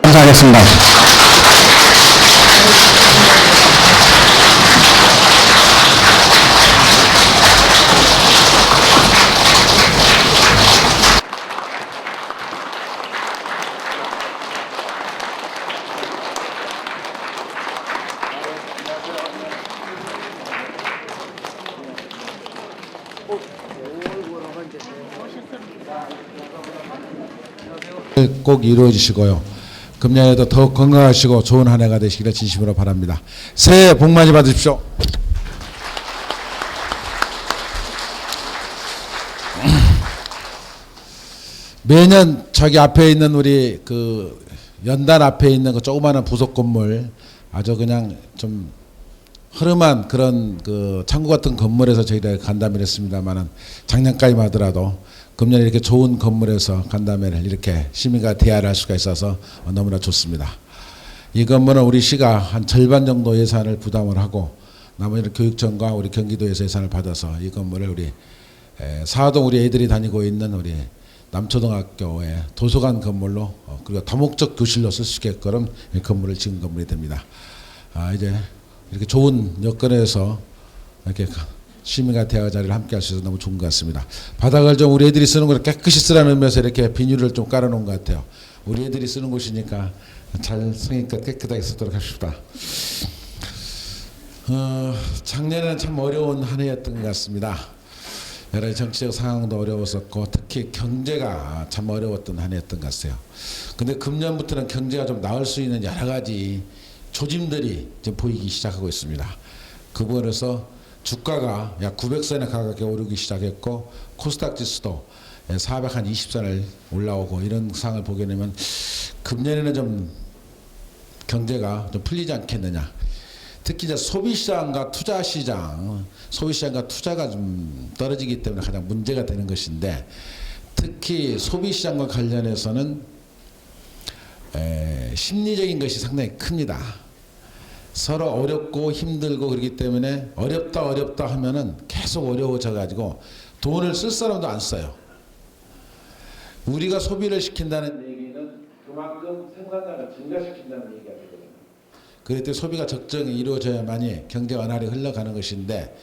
감사하겠습니다. 꼭 이루어지시고요. 금년에도 더욱 건강하시고 좋은 한 해가 되시기를 진심으로 바랍니다. 새해 복 많이 받으십시오. 매년 저기 앞에 있는 우리 그 연단 앞에 있는 그 조그마한 부속 건물, 아주 그냥 좀 허름한 그런 그 창고 같은 건물에서 저희가 간담회를 했습니다만은, 작년까지만 하더라도 금년에 이렇게 좋은 건물에서 간담회를 이렇게 시민과 대화를 할 수가 있어서 너무나 좋습니다. 이 건물은 우리 시가 한 절반 정도 예산을 부담을 하고, 나머지는 교육청과 우리 경기도에서 예산을 받아서 이 건물을 우리 사동 우리 애들이 다니고 있는 우리 남초등학교의 도서관 건물로, 그리고 다목적 교실로 쓸 수 있게끔 이 건물을 지은 건물이 됩니다. 이제 이렇게 좋은 여건에서 이렇게 시민과 대화 자리를 함께 할 수 있어서 너무 좋은 것 같습니다. 바닥을 좀 우리 애들이 쓰는 걸 깨끗이 쓰라는 의미에서 이렇게 비닐을 좀 깔아놓은 것 같아요. 우리 애들이 쓰는 곳이니까 잘 성의껏 깨끗하게 쓰도록 합시다. 작년에는 참 어려운 한 해였던 것 같습니다. 여러 가지 정치적 상황도 어려웠었고, 특히 경제가 참 어려웠던 한 해였던 것 같아요. 근데 금년부터는 경제가 좀 나을 수 있는 여러 가지 조짐들이 지금 보이기 시작하고 있습니다. 그 부분에서 주가가 약 900선에 가깝게 오르기 시작했고, 코스닥 지수도 420선을 올라오고, 이런 상황을 보게 되면 금년에는 좀 경제가 좀 풀리지 않겠느냐. 특히 이제 소비시장과 투자시장, 소비시장과 투자가 좀 떨어지기 때문에 가장 문제가 되는 것인데, 특히 소비시장과 관련해서는 심리적인 것이 상당히 큽니다. 서로 어렵고 힘들고 그렇기 때문에 어렵다 하면은 계속 어려워져 가지고 돈을 쓸 사람도 안 써요. 우리가 소비를 시킨다는 얘기는 그만큼 생산량을 증가시킨다는 얘기가 되거든요. 그럴 때 소비가 적정히 이루어져야만이 경제 원활히 흘러가는 것인데,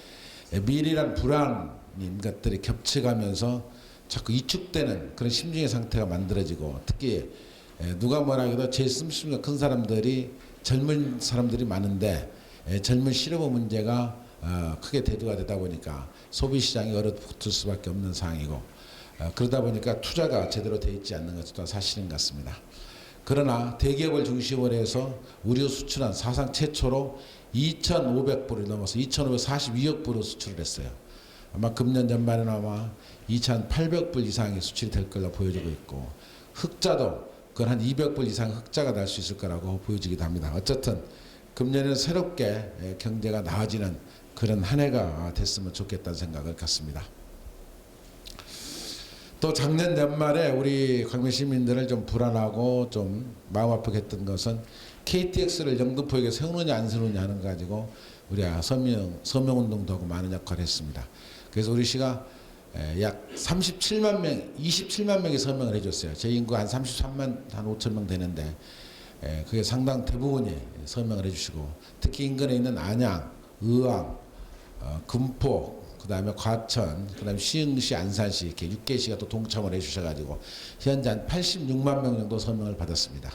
미래란 불안인 것들이 겹쳐가면서 자꾸 위축되는 그런 심리의 상태가 만들어지고, 특히 누가 뭐라 해도 제일 심수가 큰 사람들이 젊은 사람들이 많은데, 젊은 실업의 문제가 크게 대두가 되다 보니까 소비시장이 얼어붙을 수밖에 없는 상황이고, 그러다 보니까 투자가 제대로 되어 있지 않는 것도 사실인 것 같습니다. 그러나 대기업을 중심으로 해서 우리 수출은 사상 최초로 2,500불을 넘어서 2,542억 불을 수출을 했어요. 아마 금년 전반에는 아마 2,800불 이상의 수출이 될 걸로 보여지고 있고, 흑자도 그건 한 200불 이상 흑자가 날 수 있을 거라고 보여지기도 합니다. 어쨌든 금년에는 새롭게 경제가 나아지는 그런 한 해가 됐으면 좋겠다는 생각을 갖습니다. 또 작년 연말에 우리 광명 시민들을 좀 불안하고 좀 마음 아프게 했던 것은 KTX를 영등포역에 세우느냐 안 세우느냐 하는 거 가지고 우리가 서명운동도 하고 많은 역할을 했습니다. 그래서 우리 시가 약 37만 명, 27만 명이 서명을 해줬어요. 제 인구가 한 33만 한 5천 명 되는데, 그게 상당 대부분이 서명을 해주시고, 특히 인근에 있는 안양, 의왕, 금포, 그 다음에 과천, 그 다음에 시흥시, 안산시 이렇게 6개시가 또 동참을 해주셔가지고 현재 한 86만 명 정도 서명을 받았습니다.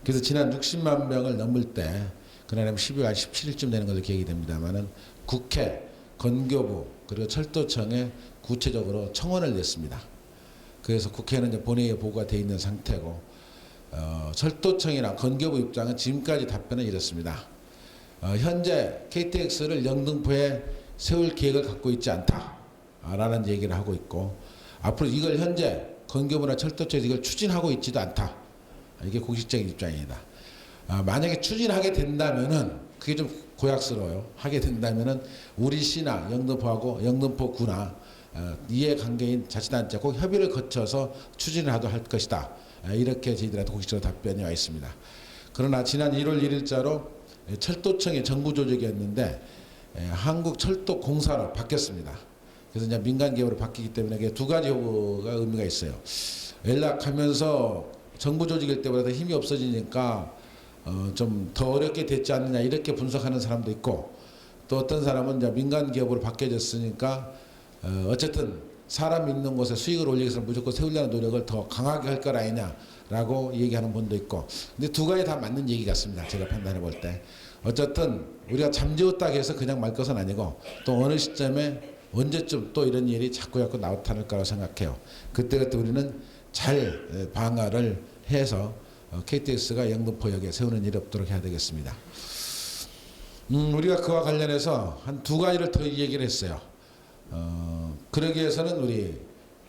그래서 지난 60만 명을 넘을 때, 그날은 12월 17일쯤 되는 걸로 기억이 됩니다만은, 국회, 건교부 그리고 철도청에 구체적으로 청원을 냈습니다. 그래서 국회는 이제 본회의에 보고가 돼 있는 상태고, 철도청이나 건교부 입장은 지금까지 답변은 이렇습니다. 현재 KTX를 영등포에 세울 계획을 갖고 있지 않다라는 얘기를 하고 있고, 앞으로 이걸 현재 건교부나 철도청에서 이걸 추진하고 있지도 않다. 이게 공식적인 입장이다. 만약에 추진하게 된다면은 그게 좀 고약스러워요. 하게 된다면은 우리 시나 영등포하고 영등포구나 이해관계인 자치단체 꼭 협의를 거쳐서 추진을 하도록 할 것이다. 이렇게 저희들한테 공식적으로 답변이 와 있습니다. 그러나 지난 1월 1일자로 철도청의 정부 조직이었는데 한국철도공사로 바뀌었습니다. 그래서 이제 민간기업으로 바뀌기 때문에 이게 두 가지 요구가 의미가 있어요. 연락하면서 정부 조직일 때보다 더 힘이 없어지니까 좀 더 어렵게 됐지 않느냐 이렇게 분석하는 사람도 있고, 또 어떤 사람은 이제 민간기업으로 바뀌어졌으니까 어쨌든 사람 있는 곳에 수익을 올리기 위해서 무조건 세우려는 노력을 더 강하게 할 것 아니냐라고 얘기하는 분도 있고, 근데 두 가지 다 맞는 얘기 같습니다. 제가 판단해 볼 때. 어쨌든 우리가 잠재웠다고 해서 그냥 말 것은 아니고, 또 어느 시점에 언제쯤 또 이런 일이 자꾸 나타날 거라고 생각해요. 그때 우리는 잘 방어를 해서 KTX가 영등포역에 세우는 일이 없도록 해야 되겠습니다. 우리가 그와 관련해서 한 두 가지를 더 얘기를 했어요. 그러기 위해서는 우리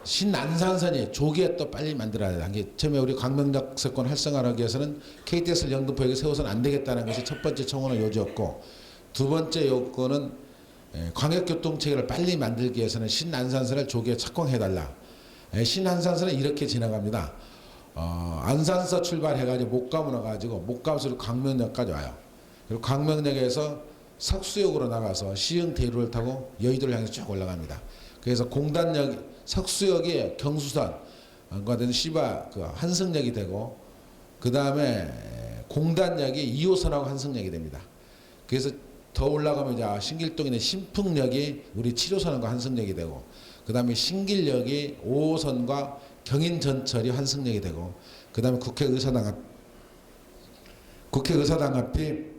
신안산선이 조기에 또 빨리 만들어야 된다. 처음에 우리 광명역세권 활성화를 하기 위해서는 KTX를 영등포역에 세워서는 안 되겠다는 것이 첫 번째 청원의 요지였고, 두 번째 요건은 광역교통체계를 빨리 만들기 위해서는 신안산선을 조기에 착공해달라. 신안산선은 이렇게 지나갑니다. 안산서 출발해가지고 목감으로 가지고 목감에서 광명역까지 와요. 그리고 광명역에서 석수역으로 나가서 시흥 대로를 타고 여의도를 향해서 쭉 올라갑니다. 그래서 공단역 석수역이 경수선, 시바 한승역이 되고, 그 다음에 공단역이 2호선하고 한승역이 됩니다. 그래서 더 올라가면 이제 신길동에 있는 신풍역이 우리 7호선과 한승역이 되고, 그 다음에 신길역이 5호선과 경인전철이 한승역이 되고, 그 다음에 국회의사당 앞이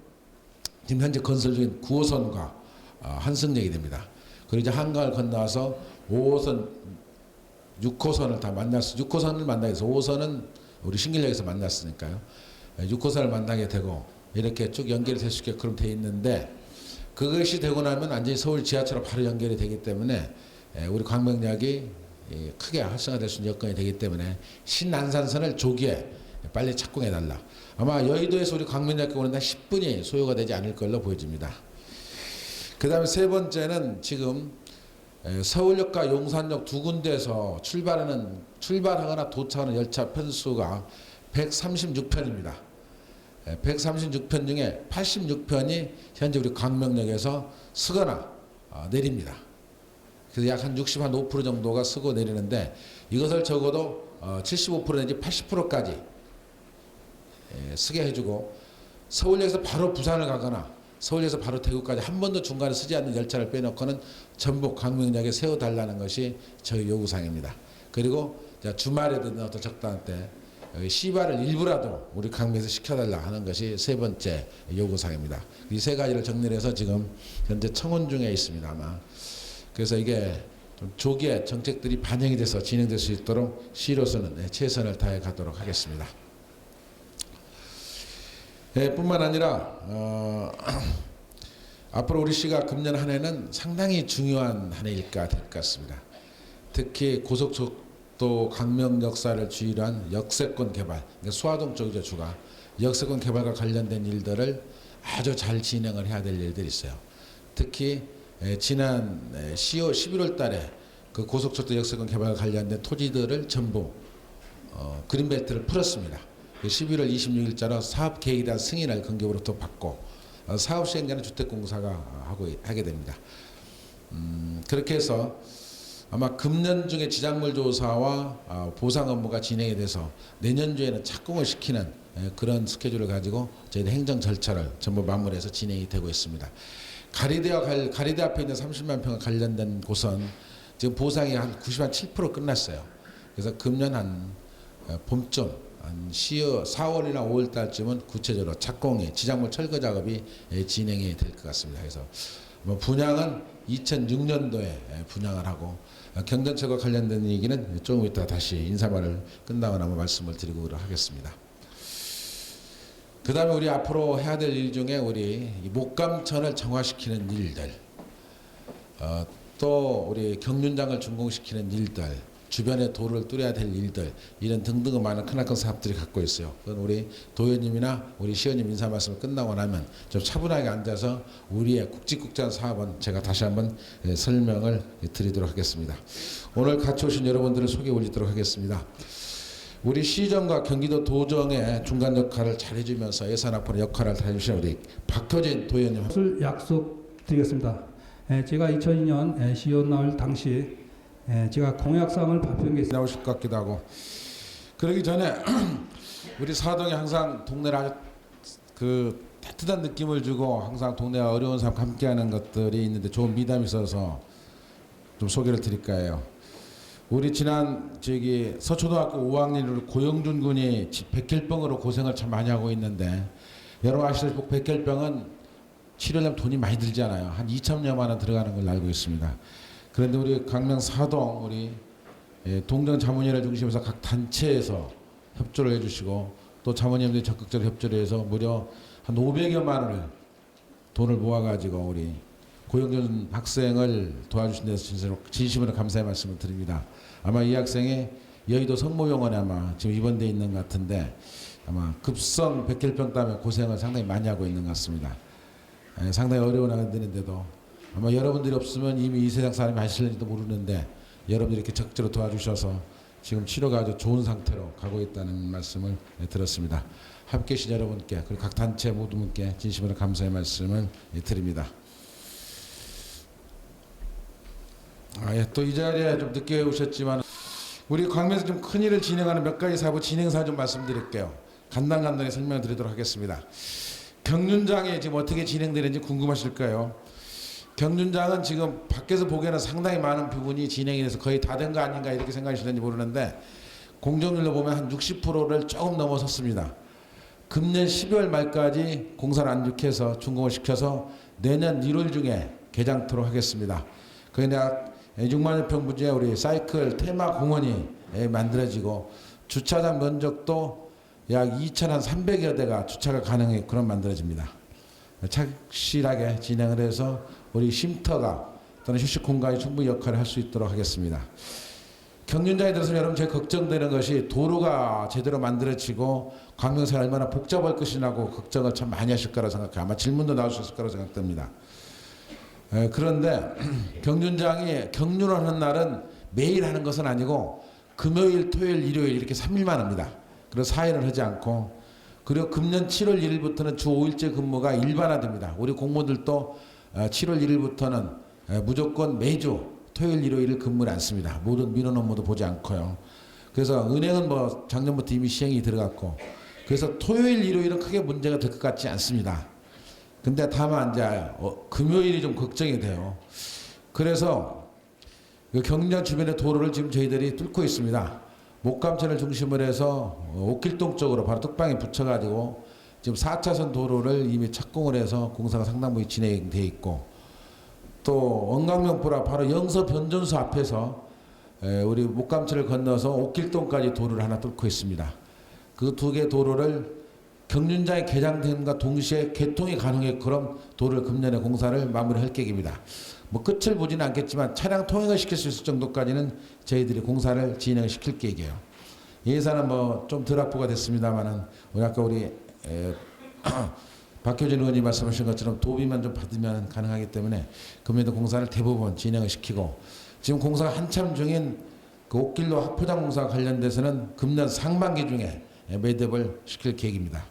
지금 현재 건설 중인 9호선과 한승역이 됩니다. 그리고 이제 한강을 건너서 5호선, 6호선을 다 만났어. 6호선을 만나게 해서 5호선은 우리 신길역에서 만났으니까요. 6호선을 만나게 되고 이렇게 쭉 연결이 될 수 있게끔 돼 있는데, 그것이 되고 나면 완전히 서울 지하철로 바로 연결이 되기 때문에 우리 광명역이 크게 활성화될 수 있는 여건이 되기 때문에 신안산선을 조기에 빨리 착공해달라. 아마 여의도에서 우리 광명역에 오는데 10분이 소요가 되지 않을 걸로 보여집니다. 그 다음에 세 번째는 지금 서울역과 용산역 두 군데에서 출발하거나 도착하는 열차 편수가 136편입니다. 136편 중에 86편이 현재 우리 광명역에서 서거나 내립니다. 그래서 약 한 65% 정도가 서고 내리는데, 이것을 적어도 75% 내지 80%까지 서게 해주고, 서울역에서 바로 부산을 가거나 서울역에서 바로 대구까지 한 번도 중간에 서지 않는 열차를 빼놓고는 전부 광명역에 세워달라는 것이 저희 요구사항입니다. 그리고 주말에든 어떤 적당한 때 시바를 일부라도 우리 광명에서 시켜달라 하는 것이 세 번째 요구사항입니다. 이 세 가지를 정리를 해서 지금 현재 청원 중에 있습니다. 아마. 그래서 이게 좀 조기에 정책들이 반영이 돼서 진행될 수 있도록 시로서는 최선을 다해 가도록 하겠습니다. 뿐만 아니라 앞으로 우리 시가 금년 한 해는 상당히 중요한 한 해일까 될 것 같습니다. 특히 고속속도 광명 역사를 주의로 한 역세권 개발, 수화동 쪽이죠, 주가. 역세권 개발과 관련된 일들을 아주 잘 진행을 해야 될 일들이 있어요. 특히 지난 11월 달에 그 고속철도 역세권 개발과 관련된 토지들을 전부 그린벨트를 풀었습니다. 11월 26일자로 사업 계획에 대한 승인을 건기부로부터 받고 사업 시행자는 주택공사가 하게 됩니다. 그렇게 해서 아마 금년 중에 지작물 조사와 보상 업무가 진행이 돼서 내년 주에는 착공을 시키는 그런 스케줄을 가지고 저희들 행정 절차를 전부 마무리해서 진행이 되고 있습니다. 가리대 앞에 있는 30만 평과 관련된 곳은 지금 보상이 한 97% 끝났어요. 그래서 금년 한 봄쯤 한 4월이나 5월 달쯤은 구체적으로 착공이 지작물 철거 작업이 진행이 될 것 같습니다. 그래서 분양은 2006년도에 분양을 하고, 경전철과 관련된 얘기는 조금 이따 다시 인사말을 끝나고 나면 말씀을 드리고 하겠습니다. 그 다음에 우리 앞으로 해야 될 일 중에 우리 목감천을 정화시키는 일들, 또 우리 경륜장을 준공시키는 일들, 주변에 도로를 뚫어야 될 일들 이런 등등의 많은 크나큰 사업들이 갖고 있어요. 그건 우리 도의원님이나 우리 시의원님 인사 말씀 끝나고 나면 좀 차분하게 앉아서 우리의 굵직굵직한 사업은 제가 다시 한번 설명을 드리도록 하겠습니다. 오늘 같이 오신 여러분들을 소개해 올리도록 하겠습니다. 우리 시정과 경기도 도정의 중간 역할을 잘 해주면서 예산 확보 역할을 다 해주신 우리 박효진 도의원님. 것을 약속드리겠습니다. 제가 2002년 시의원 나올 당시 제가 공약사항을 발표한 게 있습니다. 나오실 것 같기도 하고 그러기 전에 우리 사동이 항상 동네를 아주 그 따뜻한 느낌을 주고 항상 동네와 어려운 사람 함께하는 것들이 있는데 좋은 미담이 있어서 좀 소개를 드릴까 해요. 우리 지난 서초등학교 5학년으로 고영준 군이 백혈병으로 고생을 참 많이 하고 있는데 여러분 아시다시피 백혈병은 치료하려면 돈이 많이 들잖아요. 한 2천여만 원 들어가는 걸로 알고 있습니다. 그런데 우리 강명 사동 우리 동정 자문위를 중심해서 각 단체에서 협조를 해주시고 또 자문위원들이 적극적으로 협조를 해서 무려 한 500여만 원을 돈을 모아가지고 우리 고영준 학생을 도와주신 데서 진심으로 감사의 말씀을 드립니다. 아마 이 학생이 여의도 성모병원에 아마 지금 입원되어 있는 것 같은데 아마 급성 백혈병 때문에 고생을 상당히 많이 하고 있는 것 같습니다. 상당히 어려운 아이들인데도 아마 여러분들이 없으면 이미 이 세상 사람이 하실는지도 모르는데 여러분들이 이렇게 적극적으로 도와주셔서 지금 치료가 아주 좋은 상태로 가고 있다는 말씀을 들었습니다. 함께 계신 여러분께 그리고 각 단체 모두 분께 진심으로 감사의 말씀을 드립니다. 또 이 자리에 좀 늦게 오셨지만 우리 광명에서 좀 큰 일을 진행하는 몇 가지 사업 진행사 좀 말씀드릴게요. 간단히 설명을 드리도록 하겠습니다. 경륜장이 지금 어떻게 진행되는지 궁금하실 거예요. 경륜장은 지금 밖에서 보기에는 상당히 많은 부분이 진행이 돼서 거의 다 된 거 아닌가 이렇게 생각하시는지 모르는데 공정률로 보면 한 60%를 조금 넘어섰습니다. 금년 12월 말까지 공사를 안축해서 준공을 시켜서 내년 1월 중에 개장토록 하겠습니다. 그게 약 6만여 평 부지에 우리 사이클 테마 공원이 만들어지고 주차장 면적도 약 2,300여 대가 주차가 가능해 그런 만들어집니다. 착실하게 진행을 해서 우리 쉼터가 또는 휴식 공간이 충분히 역할을 할 수 있도록 하겠습니다. 경륜장에 들어서 여러분 제가 걱정되는 것이 도로가 제대로 만들어지고 광명시가 얼마나 복잡할 것이라고 걱정을 참 많이 하실 거라 생각해요. 아마 질문도 나올 수 있을 거라고 생각됩니다. 그런데 경륜장이 경륜을 하는 날은 매일 하는 것은 아니고 금요일, 토요일, 일요일 이렇게 3일만 합니다. 그래서 4일을 하지 않고 그리고 금년 7월 1일부터는 주 5일제 근무가 일반화됩니다. 우리 공무원들도 7월 1일부터는 무조건 매주 토요일, 일요일을 근무를 안 씁니다. 모든 민원 업무도 보지 않고요. 그래서 은행은 뭐 작년부터 이미 시행이 들어갔고 그래서 토요일, 일요일은 크게 문제가 될 것 같지 않습니다. 근데 다만 이제 금요일이 좀 걱정이 돼요. 그래서 경륜장 주변의 도로를 지금 저희들이 뚫고 있습니다. 목감천을 중심으로 해서 옥길동 쪽으로 바로 뚝방에 붙여가지고 지금 4차선 도로를 이미 착공을 해서 공사가 상당 부분 진행되어 있고 또 원광명보라 바로 영서 변전소 앞에서 우리 목감천을 건너서 옥길동까지 도로를 하나 뚫고 있습니다. 그 두 개 도로를 경륜장이 개장됨과 동시에 개통이 가능했고 도로를 금년에 공사를 마무리할 계획입니다. 뭐 끝을 보지는 않겠지만 차량 통행을 시킬 수 있을 정도까지는 저희들이 공사를 진행시킬 계획이에요. 예산은 뭐 좀 덜 확보가 됐습니다만은 우리 아까 우리 박효진 의원이 말씀하신 것처럼 도비만 좀 받으면 가능하기 때문에 금년도 공사를 대부분 진행을 시키고 지금 공사가 한참 중인 그 옥길로 합포장 공사 관련돼서는 금년 상반기 중에 매듭을 시킬 계획입니다.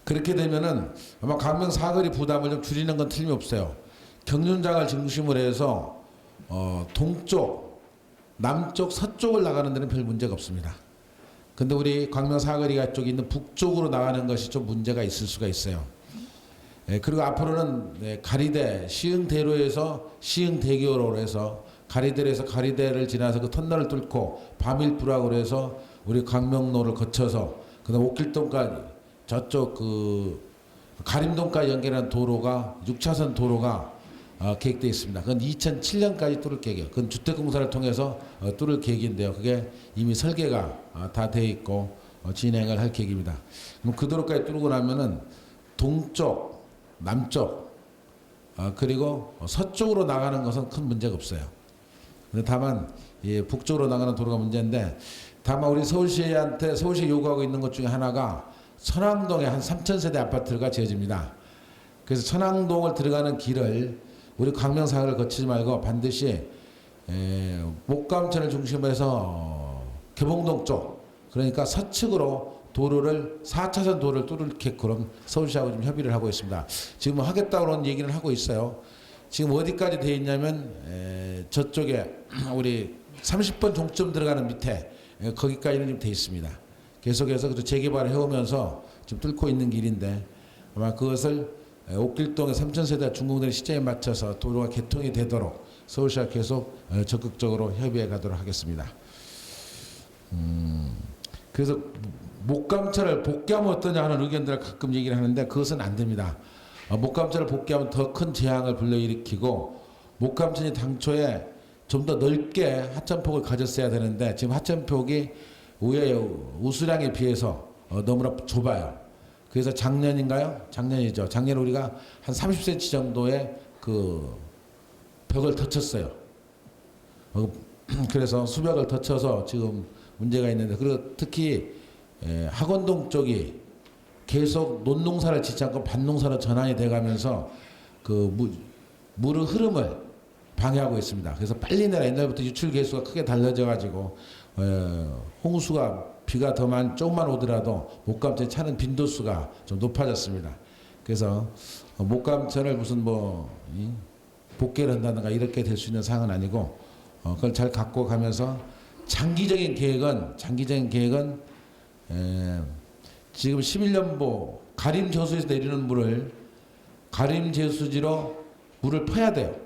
그렇게 되면은 아마 강명 사거리 부담을 좀 줄이는 건 틀림없어요. 경륜장을 중심으로 해서 동쪽, 남쪽, 서쪽을 나가는 데는 별 문제가 없습니다. 근데 우리 광명 사거리가 쪽에 있는 북쪽으로 나가는 것이 좀 문제가 있을 수가 있어요. 그리고 앞으로는 가리대, 시흥대로에서 시흥대교로 해서 가리대에서 가리대를 지나서 그 터널을 뚫고 밤일부락으로 해서 우리 광명로를 거쳐서 그다음 옥길동까지 저쪽 그 가림동까지 연결하는 도로가 6차선 도로가 계획되어 있습니다. 그건 2007년까지 뚫을 계획이에요. 그건 주택공사를 통해서 뚫을 계획인데요. 그게 이미 설계가 다 되어 있고 진행을 할 계획입니다. 그럼 그 도로까지 뚫고 나면은 동쪽, 남쪽 그리고 서쪽으로 나가는 것은 큰 문제가 없어요. 근데 다만 북쪽으로 나가는 도로가 문제인데, 다만 우리 서울시한테 서울시 요구하고 있는 것 중에 하나가 천왕동에 한 3,000세대 아파트가 지어집니다. 그래서 천왕동을 들어가는 길을 우리 광명사거리를 거치지 말고 반드시 목감천을 중심으로 해서 개봉동 쪽, 그러니까 서측으로 도로를 4차선 도로를 뚫게끔 서울시하고 좀 협의를 하고 있습니다. 지금 하겠다고는 얘기를 하고 있어요. 지금 어디까지 돼 있냐면 저쪽에 우리 30번 종점 들어가는 밑에 거기까지는 좀 돼 있습니다. 계속해서 재개발을 해오면서 지금 뚫고 있는 길인데, 아마 그것을 옥길동의 3,000세대 중공되는 시점에 맞춰서 도로가 개통이 되도록 서울시와 계속 적극적으로 협의해 가도록 하겠습니다. 그래서 목감차를 복귀하면 어떠냐 하는 의견들을 가끔 얘기를 하는데, 그것은 안 됩니다. 목감차를 복귀하면 더 큰 재앙을 불러일으키고, 목감천이 당초에 좀 더 넓게 하천폭을 가졌어야 되는데 지금 하천폭이 우수량에 비해서 너무나 좁아요. 그래서 작년인가요? 작년이죠. 작년에 우리가 한 30cm 정도의 그 벽을 덧쳤어요. 그래서 수벽을 덧쳐서 지금 문제가 있는데, 그리고 특히 학원동 쪽이 계속 논농사를 짓지 않고 밭농사로 전환이 돼가면서 그 물의 흐름을 방해하고 있습니다. 그래서 빨리 내라, 옛날부터 유출 계수가 크게 달라져 가지고 홍수가 비가 조금만 오더라도 목감천에 차는 빈도수가 좀 높아졌습니다. 그래서 목감천을 무슨 복개를 한다든가 이렇게 될 수 있는 상황은 아니고, 그걸 잘 갖고 가면서 장기적인 계획은 지금 11년보 가림 저수지에서 내리는 물을 가림 저수지로 물을 퍼야 돼요.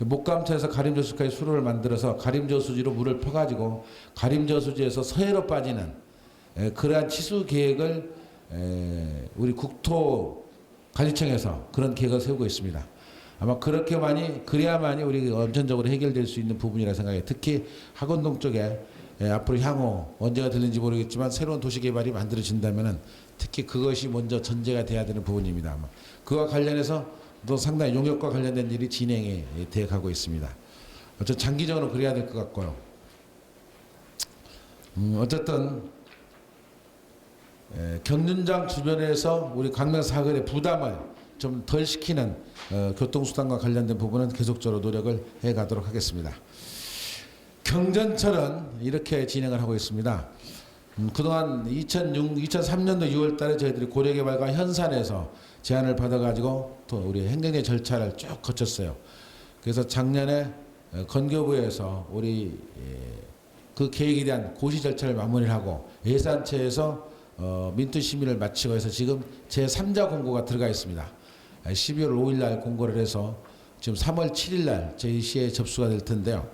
목감천에서 가림 저수지까지 수로를 만들어서 가림 저수지로 물을 퍼가지고 가림 저수지에서 서해로 빠지는 그러한 치수 계획을 우리 국토관리청에서 그런 계획을 세우고 있습니다. 아마 그래야만이 우리 원천적으로 해결될 수 있는 부분이라 생각해요. 특히 학원동 쪽에 앞으로 향후 언제가 될는지 모르겠지만 새로운 도시개발이 만들어진다면은 특히 그것이 먼저 전제가 돼야 되는 부분입니다. 아마 그와 관련해서 또 상당히 용역과 관련된 일이 진행이 되어 가고 있습니다. 장기적으로 그래야 될 것 같고요. 어쨌든 경륜장 주변에서 우리 광명 사거리의 부담을 좀 덜 시키는 교통수단과 관련된 부분은 계속적으로 노력을 해가도록 하겠습니다. 경전철은 이렇게 진행을 하고 있습니다. 그동안 2003년도 6월 달에 저희들이 고려개발과 현산에서 제안을 받아가지고 또 우리 행정의 절차를 쭉 거쳤어요. 그래서 작년에 건교부에서 우리 그 계획에 대한 고시 절차를 마무리를 하고 예산처에서 민투 심의를 마치고 해서 지금 제3자 공고가 들어가 있습니다. 12월 5일 날 공고를 해서 지금 3월 7일 날 저희 시에 접수가 될 텐데요.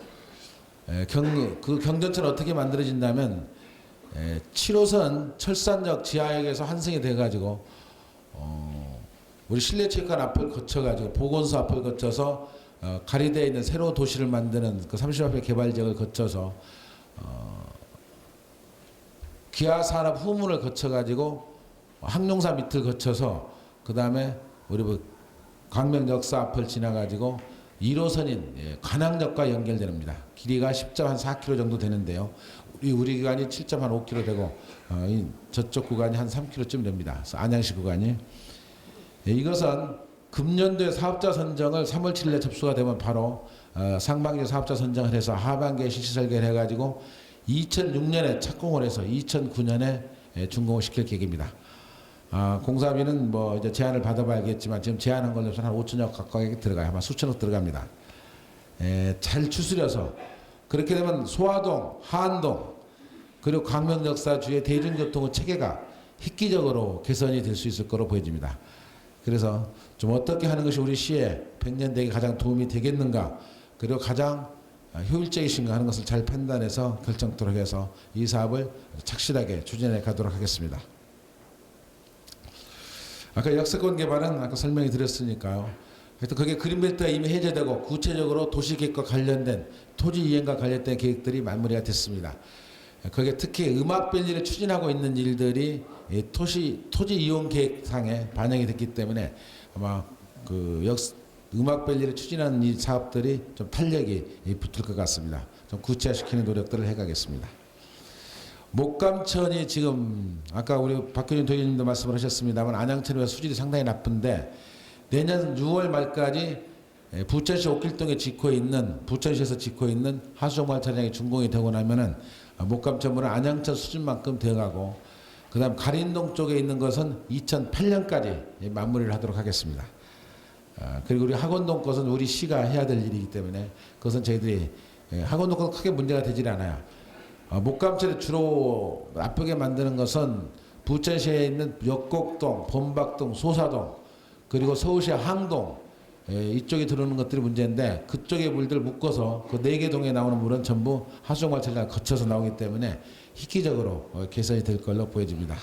그 경전철은 어떻게 만들어진다면 7호선 철산역 지하역에서 환승이 돼가지고 우리 실내체육관 앞을 거쳐가지고 보건소 앞을 거쳐서 가리대에 있는 새로운 도시를 만드는 그 30앞의 개발지역을 거쳐서 기아산업 후문을 거쳐가지고 항룡사 밑을 거쳐서 그 다음에 우리 광명 역사 앞을 지나가지고 1호선인 관악역과 연결됩니다. 길이가 10.4km 정도 되는데요. 우리 구간이 7.5km 되고 저쪽 구간이 한 3km쯤 됩니다. 그래서 안양시 구간이. 이것은 금년도에 사업자 선정을 3월 7일에 접수가 되면 바로 상반기 사업자 선정을 해서 하반기에 실시 설계를 해가지고 2006년에 착공을 해서 2009년에 준공을 시킬 계획입니다. 공사비는 이제 제안을 받아봐야 알겠지만 지금 제안한 걸로 한 5천억 가까이 들어가요. 아마 수천억 들어갑니다. 잘 추스려서 그렇게 되면 소화동, 하안동 그리고 광명 역사 주의 대중교통의 체계가 획기적으로 개선이 될 수 있을 거로 보여집니다. 그래서 좀 어떻게 하는 것이 우리 시에 100년 대에 가장 도움이 되겠는가, 그리고 가장 효율적이신가 하는 것을 잘 판단해서 결정토록 해서 이 사업을 착실하게 추진해 가도록 하겠습니다. 아까 역세권 개발은 아까 설명이 드렸으니까요. 하여튼 그게 그린벨트가 이미 해제되고 구체적으로 도시계획과 관련된 토지 이행과 관련된 계획들이 마무리가 됐습니다. 거기에 특히 음악밸리를 추진하고 있는 일들이 토지 이용 계획상에 반영이 됐기 때문에 아마 그 음악밸리를 추진하는 이 사업들이 좀 탄력이 붙을 것 같습니다. 좀 구체화시키는 노력들을 해가겠습니다. 목감천이 지금 아까 우리 박근혜 도의원님도 말씀을 하셨습니다만 안양천의 수질이 상당히 나쁜데 내년 6월 말까지 부천시 옥길동에 부천시에서 짓고 있는 하수종말차량이 준공이 되고 나면은 목감천물은 안양천 수준만큼 되어가고 그다음 가린동 쪽에 있는 것은 2008년까지 마무리를 하도록 하겠습니다. 그리고 우리 학원동 것은 우리 시가 해야 될 일이기 때문에 그것은 저희들이 학원동 것은 크게 문제가 되질 않아요. 목감천을 주로 나쁘게 만드는 것은 부천시에 있는 역곡동, 범박동, 소사동 그리고 서울시 항동 이쪽에 들어오는 것들이 문제인데 그쪽의 물들 묶어서 그 4개 동에 나오는 물은 전부 하수종말차량을 거쳐서 나오기 때문에 획기적으로 개선이 될 걸로 보여집니다.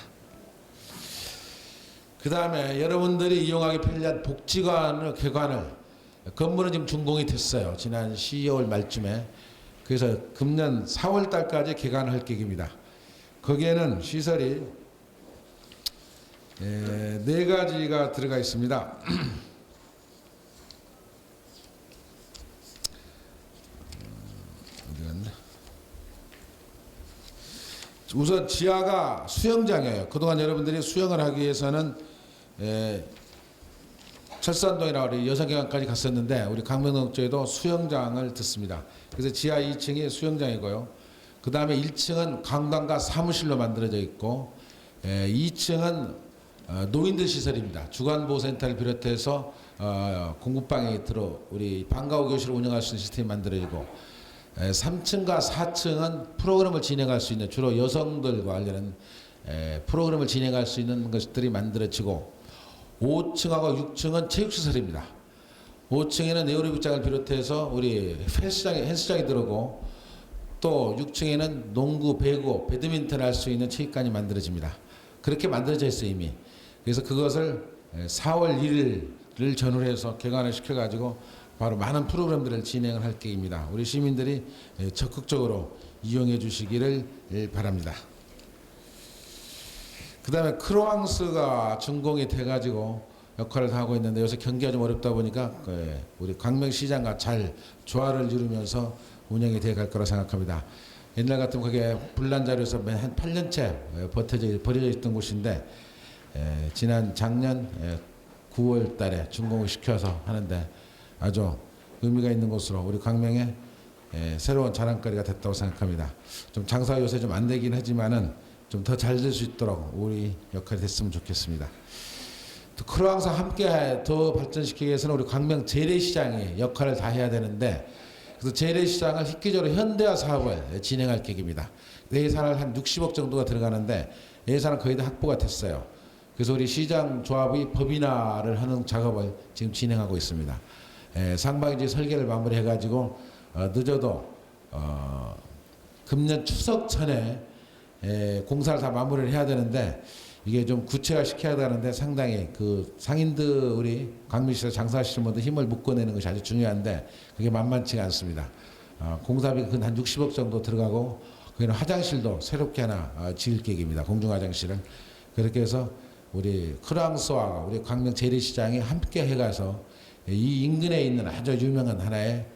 그 다음에 여러분들이 이용하기 편리한 복지관을 개관을 건물은 지금 준공이 됐어요. 지난 12월 말쯤에. 그래서 금년 4월 달까지 개관을 할 계획입니다. 거기에는 시설이 4가지가 들어가 있습니다. 어디 갔나? 우선 지하가 수영장이에요. 그동안 여러분들이 수영을 하기 위해서는 철산동이나 우리 여성경관까지 갔었는데 우리 강명동 쪽에도 수영장을 듣습니다. 그래서 지하 2층이 수영장이고요. 그 다음에 1층은 관광가 사무실로 만들어져 있고 2층은 노인들 시설입니다. 주간보호센터를 비롯해서 공부방에 들어 우리 방과후 교실을 운영할 수 있는 시스템이 만들어지고 3층과 4층은 프로그램을 진행할 수 있는 주로 여성들과 관련한 프로그램을 진행할 수 있는 것들이 만들어지고 5층하고 6층은 체육시설입니다. 5층에는 에어로빅장을 비롯해서 우리 헬스장이 들어오고 또 6층에는 농구, 배구, 배드민턴 할 수 있는 체육관이 만들어집니다. 그렇게 만들어져 있어요 이미. 그래서 그것을 4월 1일을 전후로 해서 개관을 시켜가지고 바로 많은 프로그램들을 진행을 할 계획입니다. 우리 시민들이 적극적으로 이용해 주시기를 바랍니다. 그 다음에 크로앙스가 준공이 돼가지고 역할을 하고 있는데 요새 경기가 좀 어렵다 보니까 우리 광명시장과 잘 조화를 이루면서 운영이 돼 갈 거라 생각합니다. 옛날 같으면 그게 불난자리에서 한 8년째 버려져 있던 곳인데 지난 작년 9월 달에 준공을 시켜서 하는데 아주 의미가 있는 곳으로 우리 광명에 새로운 자랑거리가 됐다고 생각합니다. 좀 장사가 요새 좀 안 되긴 하지만은 좀 더 잘 될 수 있도록 우리 역할이 됐으면 좋겠습니다. 또 크로앙스 함께 더 발전시키기 위해서는 우리 광명 재래시장이 역할을 다 해야 되는데 그래서 재래시장을 획기적으로 현대화 사업을 진행할 계획입니다. 예산을 한 60억 정도가 들어가는데 예산은 거의 다 확보가 됐어요. 그래서 우리 시장 조합이 법인화를 하는 작업을 지금 진행하고 있습니다. 상반기 설계를 마무리해가지고 늦어도 금년 추석 전에 공사를 다 마무리를 해야 되는데 이게 좀 구체화 시켜야 되는데 상당히 그 상인들 우리 광명시에서 장사하시는 분들 힘을 묶어내는 것이 아주 중요한데 그게 만만치가 않습니다. 공사비 한 60억 정도 들어가고 거기는 화장실도 새롭게 하나 지을 계획입니다. 공중화장실을. 그렇게 해서 우리 크로앙스와 우리 광명 재래시장이 함께 해가서 이 인근에 있는 아주 유명한 하나의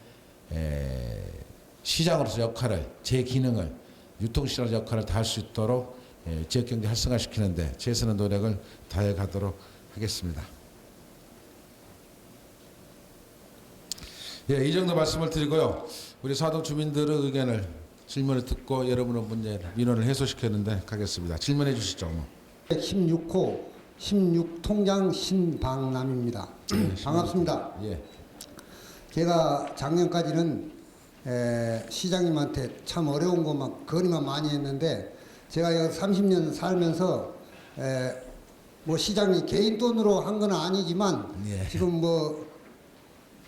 시장으로서 역할을 제 기능을 유통시장 역할을 다 할 수 있도록 지역경제 활성화시키는데 최선의 노력을 다해 가도록 하겠습니다. 이 정도 말씀을 드리고요. 우리 사동 주민들의 의견을 질문을 듣고 여러분의 문제 민원을 해소시켰는데 가겠습니다. 질문해 주시죠. 16호 16통장 신방남입니다. 반갑습니다. 예. 제가 작년까지는 시장님한테 참 어려운 것만 건의만 많이 했는데 제가 여기 30년 살면서 뭐 시장이 개인 돈으로 한 건 아니지만 예. 지금 뭐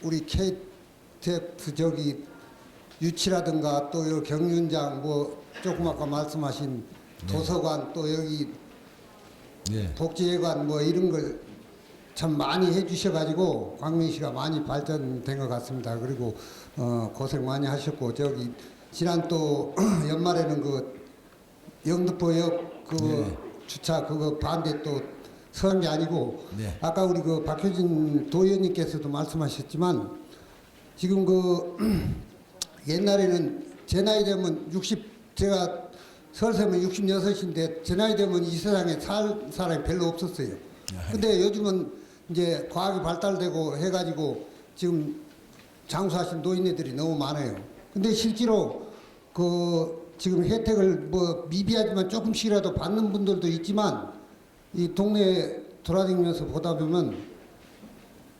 우리 KTF 저기 유치라든가 또 요 경륜장 뭐 조금 아까 말씀하신 도서관 또 여기 예. 복지회관 뭐 이런 걸 참 많이 해주셔가지고 광명시가 많이 발전된 것 같습니다. 그리고 고생 많이 하셨고 저기 지난 또 연말에는 그 영등포역 그 네. 주차 그거 반대 또 서는 게 아니고 네. 아까 우리 그 박효진 도의원님께서도 말씀하셨지만 지금 그 옛날에는 제 나이 되면 제가 서울세면 66인데 제 나이 되면 이 세상에 살 사람이 별로 없었어요. 근데 요즘은 이제 과학이 발달되고 해가지고 지금 장수하신 노인네들이 너무 많아요. 근데 실제로 그 지금 혜택을 뭐 미비하지만 조금씩이라도 받는 분들도 있지만 이 동네에 돌아다니면서 보다 보면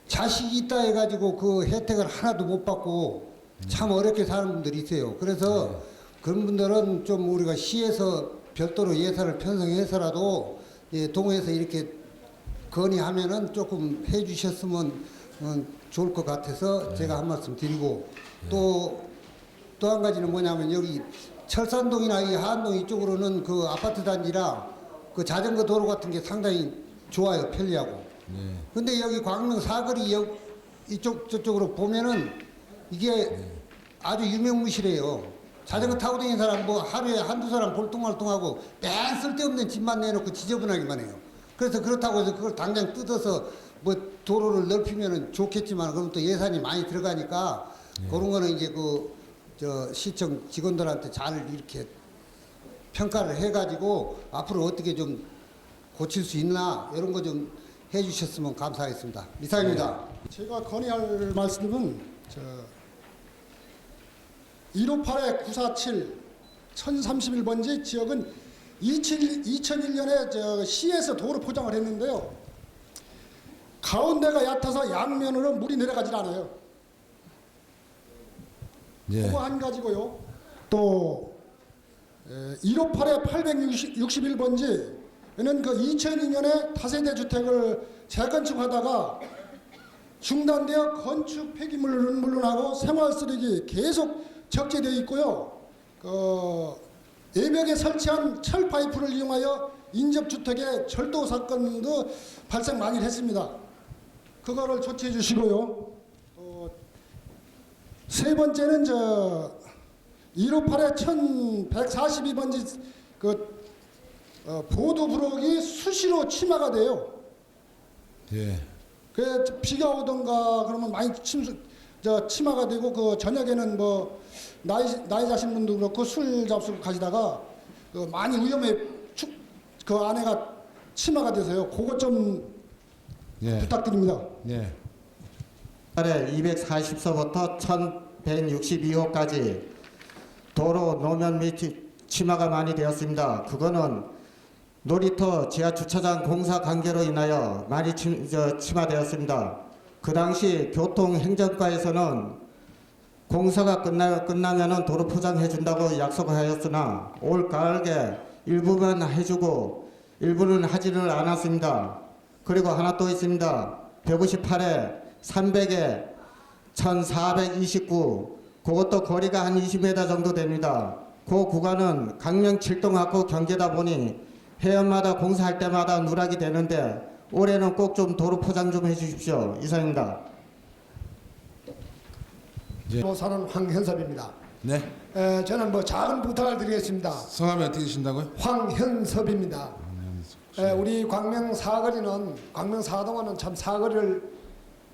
자식이 있다 해가지고 그 혜택을 하나도 못 받고 참 어렵게 사는 분들이 있어요. 그래서 그런 분들은 좀 우리가 시에서 별도로 예산을 편성해서라도 예, 동호회에서 이렇게 건의하면은 조금 해주셨으면 좋을 것 같아서 제가 한 말씀 드리고 또 한 가지는 뭐냐면 여기 철산동이나 이 하안동 이쪽으로는 그 아파트 단지라 그 자전거 도로 같은 게 상당히 좋아요. 편리하고. 근데 여기 광명 사거리 이쪽 저쪽으로 보면은 이게 아주 유명무실해요. 자전거 타고 다니는 사람 뭐 하루에 한두 사람 볼뚱말뚱하고 맨 쓸데없는 집만 내놓고 지저분하기만 해요. 그래서 그렇다고 해서 그걸 당장 뜯어서 뭐 도로를 넓히면은 좋겠지만 그럼 또 예산이 많이 들어가니까 그런 거는 이제 그 저 시청 직원들한테 잘 이렇게 평가를 해가지고 앞으로 어떻게 좀 고칠 수 있나 이런 거 좀 해주셨으면 감사하겠습니다. 이상입니다. 제가 건의할 말씀은 158-947 1031번지 지역은 2001년에 저 시에서 도로 포장을 했는데요. 가운데가 얕아서 양면으로 물이 내려가질 않아요. 예. 그거 한 가지고요. 또 158-861번지는 그 2002년에 다세대 주택을 재건축하다가 중단되어 건축 폐기물은 물론하고 생활 쓰레기 계속 적재되어 있고요. 그 외벽에 설치한 철 파이프를 이용하여 인접 주택의 절도 사건도 발생 많이 했습니다. 그거를 조치해 주시고요. 세 번째는 158-1142번지 그 보도 부록이 수시로 침하가 돼요. 예. 그 비가 오던가 그러면 많이 침하가 되고 그 저녁에는 뭐 나이 자신 분도 그렇고 술 잡수고 가시다가 그 많이 위험해 그 안에가 침하가 돼서요. 그것 좀 예. 부탁드립니다. 예. 240서부터 1162호까지 도로 노면 및 침하가 많이 되었습니다. 그거는 놀이터 지하 주차장 공사 관계로 인하여 많이 침하되었습니다. 그 당시 교통행정과에서는 공사가 끝나면은 도로 포장해 준다고 약속을 하였으나 올 가을에 일부만 해주고 일부는 하지를 않았습니다. 그리고 하나 또 있습니다. 158에 300에 1429 그것도 거리가 한 20m 정도 됩니다. 그 구간은 강명 7동하고 경계다 보니 해연마다 공사할 때마다 누락이 되는데 올해는 꼭 좀 도로 포장 좀 해주십시오. 이상입니다. 사는 황현섭입니다. 네. 저는 뭐 작은 부탁을 드리겠습니다. 성함이 어떻게 되신다고요? 황현섭입니다. 우리 광명 사거리는 광명 사동원은 참 사거리를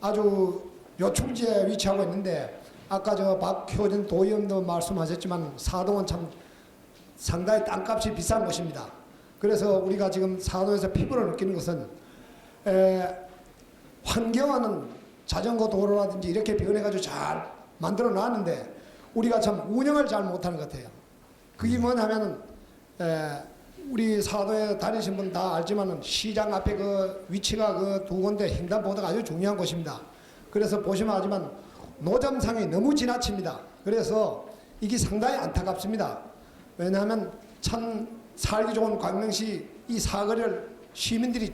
아주 요충지에 위치하고 있는데 아까 저 박효진 도의원도 말씀하셨지만 사동은 참 상당히 땅값이 비싼 곳입니다. 그래서 우리가 지금 사동에서 피부를 느끼는 것은 환경화는 자전거 도로라든지 이렇게 변해가지고 잘 만들어 놨는데 우리가 참 운영을 잘 못하는 것 같아요. 그게 뭐냐면은 우리 사도에 다니신 분 다 알지만은 시장 앞에 그 위치가 그 두 군데 횡단보도가 아주 중요한 곳입니다. 그래서 보시면 알지만 노점상이 너무 지나칩니다. 그래서 이게 상당히 안타깝습니다. 왜냐하면 참 살기 좋은 광명시 이 사거리를 시민들이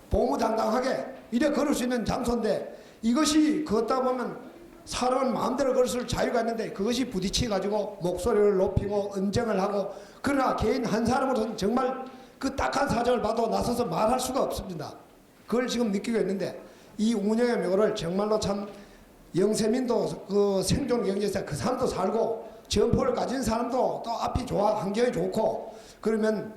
보무당당하게 이래 걸을 수 있는 장소인데 이것이 걷다 보면 사람은 마음대로 걸을 자유가 있는데 그것이 부딪혀가지고 목소리를 높이고 언쟁을 하고 그러나 개인 한 사람으로서는 정말 그 딱한 사정을 봐도 나서서 말할 수가 없습니다. 그걸 지금 느끼고 있는데 이 운영의 묘를 정말로 참 영세민도 그 생존 경제에서 그 사람도 살고 점포를 가진 사람도 또 앞이 좋아 환경이 좋고 그러면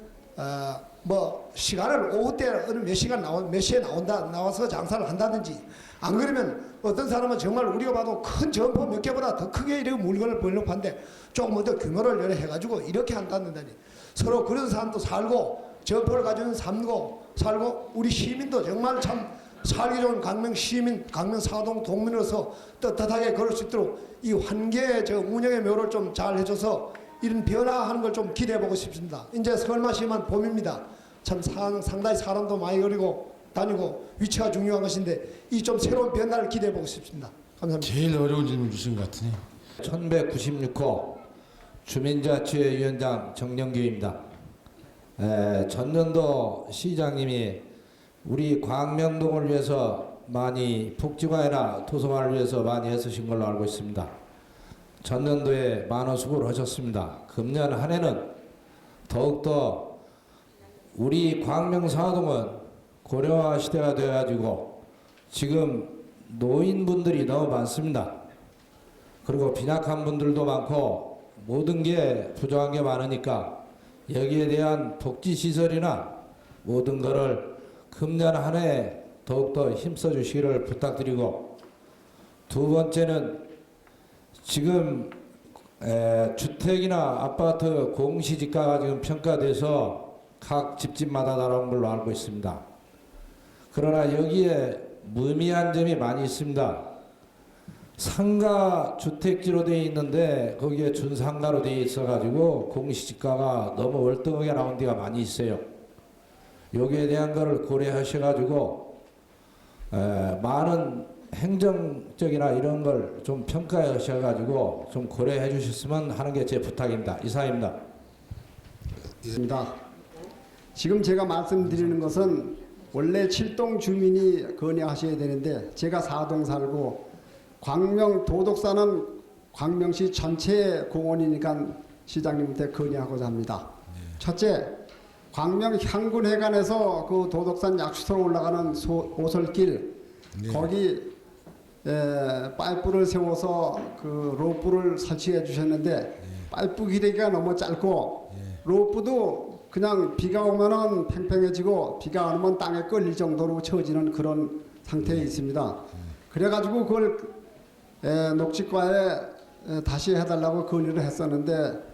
뭐 시간을 오후 때 어느 몇 시간 몇 시에 나와서 장사를 한다든지, 안 그러면 어떤 사람은 정말 우리가 봐도 큰 점포 몇 개보다 더 크게 이렇게 물건을 벌려고 하는데 조금 더 규모를 여러 해가지고 이렇게 한다든지, 서로 그런 사람도 살고 점포를 가지고 살고 우리 시민도 정말 참 살기 좋은 강명 시민, 강명 사동 동민으로서 떳떳하게 걸을 수 있도록 이 환계 운영의 묘를 좀 잘 해줘서 이런 변화하는 걸 좀 기대해 보고 싶습니다. 이제 설마 심한 봄입니다. 참 상당히 사람도 많이 그리고 다니고 위치가 중요한 것인데 이 좀 새로운 변화를 기대해 보고 싶습니다. 감사합니다. 제일 어려운 질문 주신 것 같으니. 1196호 주민자치위원장 정영규입니다. 전년도 시장님이 우리 광명동을 위해서 많이 복지관이나 도서관을 위해서 많이 애쓰신 걸로 알고 있습니다. 전년도에 많은 수고를 하셨습니다. 금년 한 해는 더욱더 우리 광명사동은 고령화 시대가 되어가지고 지금 노인분들이 너무 많습니다. 그리고 빈약한 분들도 많고 모든 게 부족한 게 많으니까 여기에 대한 복지시설이나 모든 것을 금년 한 해 더욱더 힘써 주시기를 부탁드리고, 두 번째는 지금 주택이나 아파트 공시지가가 지금 평가돼서 각 집집마다 나온 걸로 알고 있습니다. 그러나 여기에 무의미한 점이 많이 있습니다. 상가 주택지로 되어 있는데 거기에 준상가로 되어 있어가지고 공시지가가 너무 월등하게 나온 데가 많이 있어요. 여기에 대한 것을 고려하셔가지고 많은 행정적이나 이런 걸 좀 평가하셔가지고 좀 고려해 주셨으면 하는 게 제 부탁입니다. 이상입니다. 지금 제가 말씀드리는 것은 원래 7동 주민이 건의하셔야 되는데 제가 4동 살고 광명 도덕사는 광명시 전체 공원이니까 시장님한테 건의하고자 합니다. 첫째, 광명 향군회관에서 그 도덕산 약수터로 올라가는 오솔길, 거기 파이프를 세워서 그 로프를 설치해 주셨는데 파이프 기대기가 너무 짧고 로프도 그냥 비가 오면은 팽팽해지고 비가 안 오면 땅에 끌릴 정도로 처지는 그런 상태에 있습니다. 그래가지고 그걸 녹지과에 다시 해달라고 건의를 했었는데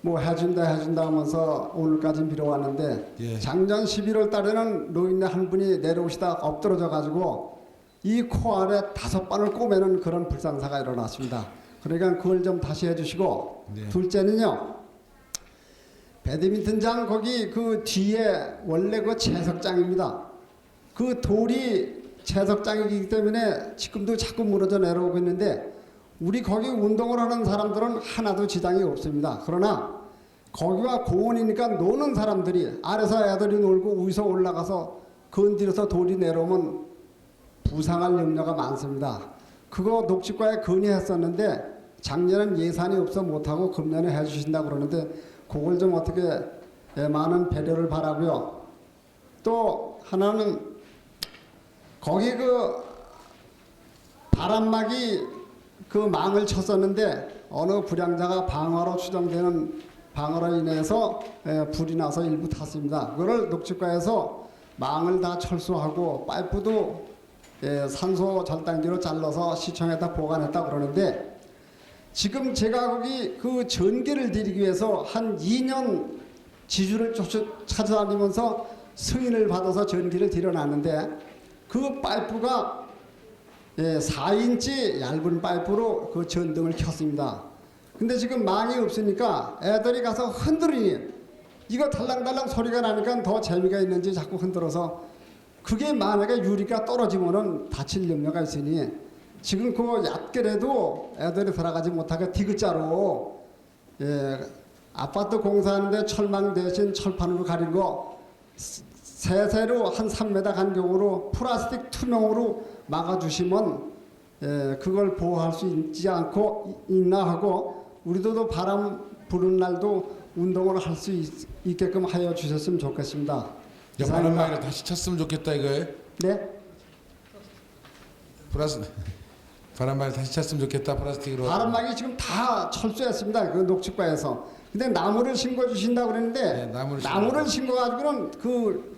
뭐 해준다 하면서 오늘까지 미뤄왔는데 작년 11월 달에는 노인네 한 분이 내려오시다 엎드러져 가지고 이 코 아래 5번을 꼬매는 그런 불상사가 일어났습니다. 그러니까 그걸 좀 다시 해주시고, 둘째는요, 배드민턴장 거기 그 뒤에 원래 그 채석장입니다. 그 돌이 채석장이기 때문에 지금도 자꾸 무너져 내려오고 있는데 우리 거기 운동을 하는 사람들은 하나도 지장이 없습니다. 그러나 거기가 공원이니까 노는 사람들이 아래서 애들이 놀고 위에서 올라가서 건드려서 돌이 내려오면 부상할 염려가 많습니다. 그거 녹지과에 건의했었는데 작년엔 예산이 없어 못하고 금년에 해주신다고 그러는데 그걸 좀 어떻게 많은 배려를 바라고요. 또 하나는 거기 그 바람막이 그 망을 쳤었는데 어느 불량자가 방화로 추정되는 방화로 인해서 불이 나서 일부 탔습니다. 그거를 녹지과에서 망을 다 철수하고 파이프도 산소 절단기로 잘라서 시청에다 보관했다 그러는데 지금 제가 거기 그 전기를 드리기 위해서 한 2년 지주를 찾아다니면서 승인을 받아서 전기를 드려놨는데 그 파이프가 4인치 얇은 파이프로 그 전등을 켰습니다. 근데 지금 망이 없으니까 애들이 가서 흔들으니 이거 달랑달랑 소리가 나니까 더 재미가 있는지 자꾸 흔들어서 그게 만약에 유리가 떨어지면은 다칠 염려가 있으니 지금 그 얕게라도 애들이 들어가지 못하게 디귿자로 아파트 공사하는데 철망 대신 철판으로 가린 거 세세로 한 3m 간격으로 플라스틱 투명으로 막아주시면 그걸 보호할 수 있지 않고 있나 하고 우리도 바람 부는 날도 운동을 할 수 있게끔 하여 주셨으면 좋겠습니다. 바람막이를 다시 쳤으면 좋겠다 이거예요? 네? 바람막이 다시 쳤으면 좋겠다 플라스틱으로. 바람막이 지금 다 철수했습니다. 그 녹지과에서. 근데 나무를 심고 주신다고 그랬는데 네, 나무를 심고 가지고는 그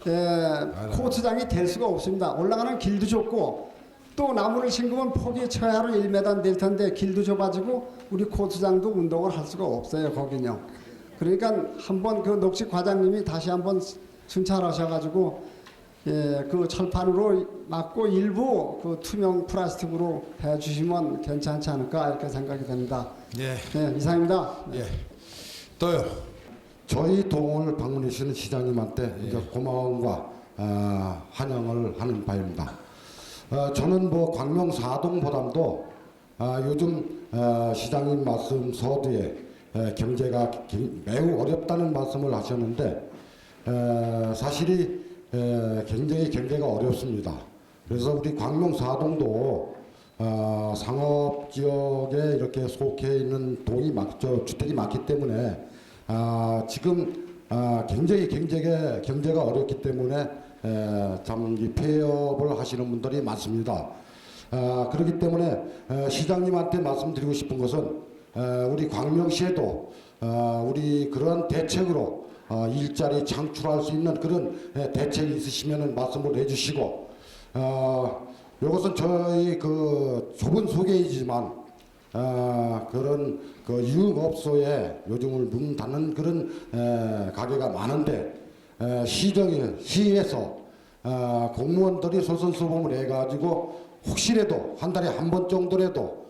코트장이 될 수가 없습니다. 올라가는 길도 좁고 또 나무를 심으면 폭이 최하로 1m 될 텐데 길도 좁아지고 우리 코트장도 운동을 할 수가 없어요. 거기는요. 그러니까 한번 그 녹식 과장님이 다시 한번 순찰하셔가지고 그 철판으로 막고 일부 그 투명 플라스틱으로 해주시면 괜찮지 않을까 이렇게 생각이 됩니다. 예. 네, 이상입니다. 예. 또요. 저희 동을 방문해 주시는 시장님한테 이제 고마움과 환영을 하는 바입니다. 저는 뭐 광명 4동보담도 요즘 시장님 말씀 서두에 경제가 매우 어렵다는 말씀을 하셨는데 사실이 굉장히 경제가 어렵습니다. 그래서 우리 광명 4동도 상업 지역에 이렇게 속해 있는 동이 주택이 많기 때문에 지금 굉장히 경제가 어렵기 때문에 참 이 폐업을 하시는 분들이 많습니다. 그렇기 때문에 시장님한테 말씀드리고 싶은 것은 우리 광명시에도 우리 그런 대책으로 일자리 창출할 수 있는 그런 대책이 있으시면 말씀을 해주시고 이것은 저희 그 좁은 소개이지만 그런 그 유흥업소에 요즘을 문 닫는 그런 가게가 많은데 시에서 공무원들이 솔선수범을 해가지고 혹시라도 한 달에 한 번 정도라도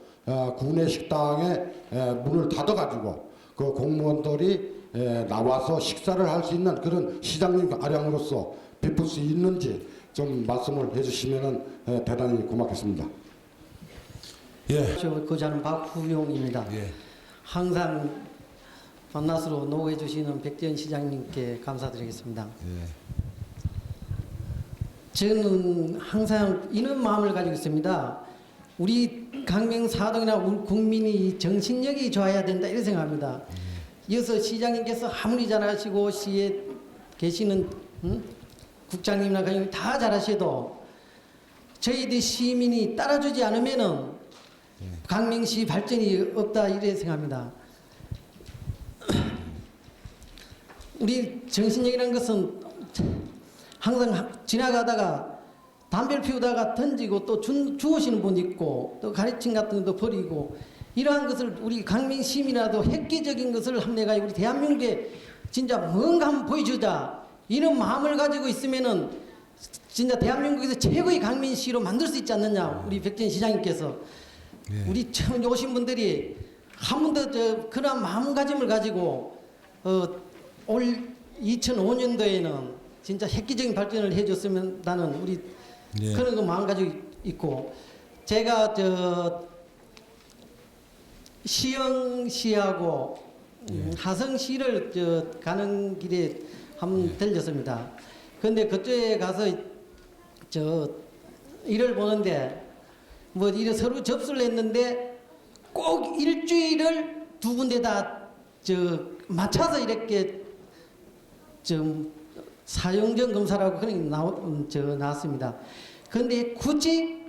구내 식당에 문을 닫아가지고 그 공무원들이 나와서 식사를 할 수 있는 그런 시장님 아량으로서 베풀 수 있는지 좀 말씀을 해주시면 대단히 고맙겠습니다. 예. 저는 박후용입니다. 예. 항상 밤낮으로 노고해 주시는 백지연 시장님께 감사드리겠습니다. 예. 저는 항상 이런 마음을 가지고 있습니다. 우리 강명 4동이나 우리 국민이 정신력이 좋아야 된다 이렇게 생각합니다. 이어서 시장님께서 아무리 잘하시고 시에 계시는 국장님이나 그냥 다 잘하셔도 저희들 시민이 따라주지 않으면은 강명시 발전이 없다 이렇게 생각합니다. 우리 정신력이라는 것은 항상 지나가다가 담배를 피우다가 던지고 또 주우시는 분 있고 또 가르침 같은 것도 버리고 이러한 것을 우리 강명 시민이라도 획기적인 것을 한번 내가 우리 대한민국에 진짜 뭔가 한번 보여주자 이런 마음을 가지고 있으면은 진짜 대한민국에서 최고의 강명시로 만들 수 있지 않느냐 우리 백지연 시장님께서 우리 처음 오신 분들이 한 번 더 그런 마음가짐을 가지고 올 2005년도에는 진짜 획기적인 발전을 해줬으면 나는 우리 그런 거 마음 가지고 있고 제가 시흥시하고 하성시를 가는 길에 한번 들렸습니다. 근데 그쪽에 가서 일을 보는데 뭐 이래 서로 접수를 했는데 꼭 일주일을 두 군데다 맞춰서 이렇게 좀 사용전 검사라고 그런 게 나왔습니다. 그런데 굳이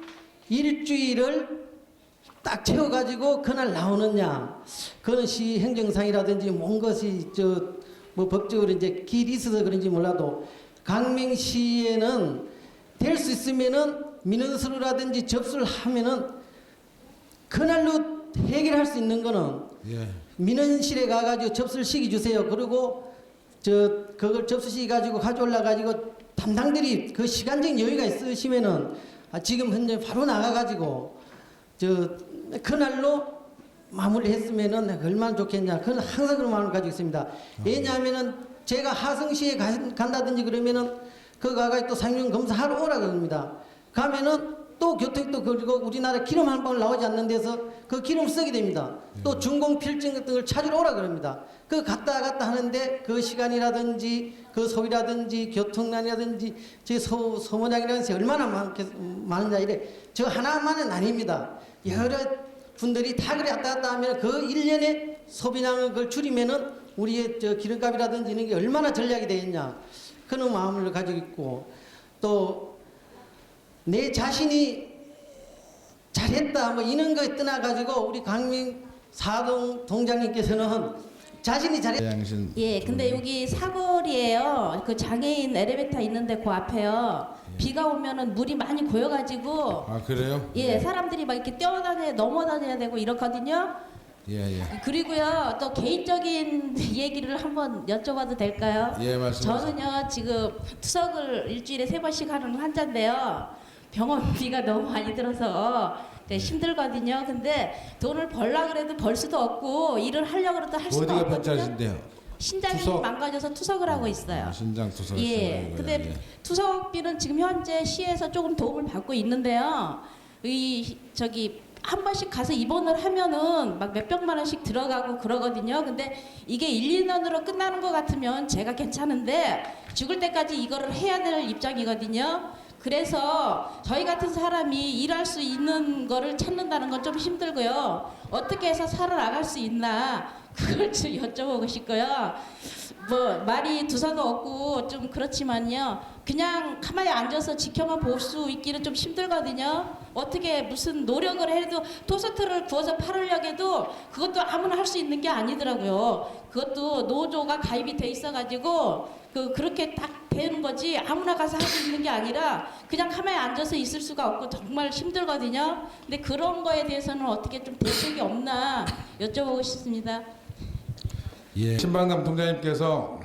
일주일을 딱 채워가지고 그날 나오느냐? 그런 시 행정상이라든지 뭔 것이 뭐 법적으로 이제 길이 있어서 그런지 몰라도 강명시에는 될 수 있으면은 민원서류라든지 접수를 하면은 그날로 해결할 수 있는 거는 민원실에 가가지고 접수를 시켜주세요. 그리고 그걸 접수시 가지고 가져올라 가지고 담당들이 그 시간적 여유가 있으시면은 지금 현재 바로 나가가지고 그날로 마무리했으면은 얼마나 좋겠냐. 그건 항상 그런 마음을 가지고 있습니다. 왜냐하면은 제가 하성시에 간다든지 그러면은 그 가가지고 또 상용 검사하러 오라고 합니다. 가면은 또 교통도 그리고 우리나라 기름 한 방울 나오지 않는 데서 그 기름을 쓰게 됩니다. 또 준공 필증 같은 걸 찾으러 오라 그럽니다. 그 갔다 하는데 그 시간이라든지 그 소비라든지 교통난이라든지 제 소모량이라든지 얼마나 많은지 이래 저 하나만은 아닙니다. 여러 분들이 다 그래 갔다 하면 그 1년에 소비량을 그걸 줄이면은 우리의 기름값이라든지 이런 게 얼마나 전략이 되겠냐 그런 마음을 가지고 있고 또 내 자신이 잘했다 뭐 이런 거에 떠나가지고 우리 강명 4동 동장님께서는 자신이 잘해. 양신. 예, 근데 여기 사거리에요. 그 장애인 엘리베이터 있는데 그 앞에요. 비가 오면은 물이 많이 고여가지고 아 그래요? 예, 사람들이 막 이렇게 넘어다녀야 되고 이렇거든요. 예 예. 그리고요, 또 개인적인 얘기를 한번 여쭤봐도 될까요? 예 말씀하세요. 저는요, 지금 투석을 일주일에 3번씩 하는 환자인데요. 병원비가 너무 많이 들어서 힘들거든요. 근데 돈을 벌라 그래도 벌 수도 없고 일을 하려고 해도 할 수가 어디가 없거든요. 편찮으신데요? 신장이 투석? 망가져서 투석을 하고 있어요. 신장 투석. 예. 근데 투석비는 지금 현재 시에서 조금 도움을 받고 있는데요. 한 번씩 가서 입원을 하면은 막 몇백만 원씩 들어가고 그러거든요. 근데 이게 1, 2년으로 끝나는 것 같으면 제가 괜찮은데 죽을 때까지 이거를 해야 될 입장이거든요. 그래서 저희 같은 사람이 일할 수 있는 거를 찾는다는 건 좀 힘들고요. 어떻게 해서 살아나갈 수 있나 그걸 좀 여쭤보고 싶고요. 뭐 말이 두서도 없고 좀 그렇지만요. 그냥 가만히 앉아서 지켜만 볼 수 있기는 좀 힘들거든요. 어떻게 무슨 노력을 해도 토스트를 구워서 팔으려고 해도 그것도 아무나 할 수 있는 게 아니더라고요. 그것도 노조가 가입이 돼 있어가지고 그렇게 딱 되는 거지 아무나 가서 할 수 있는 게 아니라 그냥 가만히 앉아서 있을 수가 없고 정말 힘들거든요. 근데 그런 거에 대해서는 어떻게 좀 대책이 없나 여쭤보고 싶습니다. 예. 신방남 통장님께서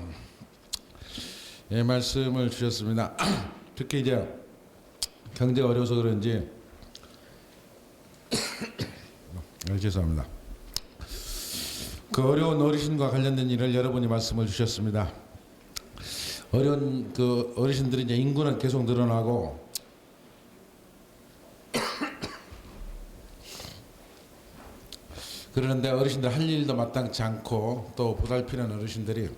예 말씀을 주셨습니다. 특히 이제 경제가 어려워서 그런지 죄송합니다. 그 어려운 어르신과 관련된 일을 여러분이 말씀을 주셨습니다. 어려운 그 어르신들이 이제 인구는 계속 늘어나고 그러는데 어르신들 할 일도 마땅치 않고 또 보살피는 어르신들이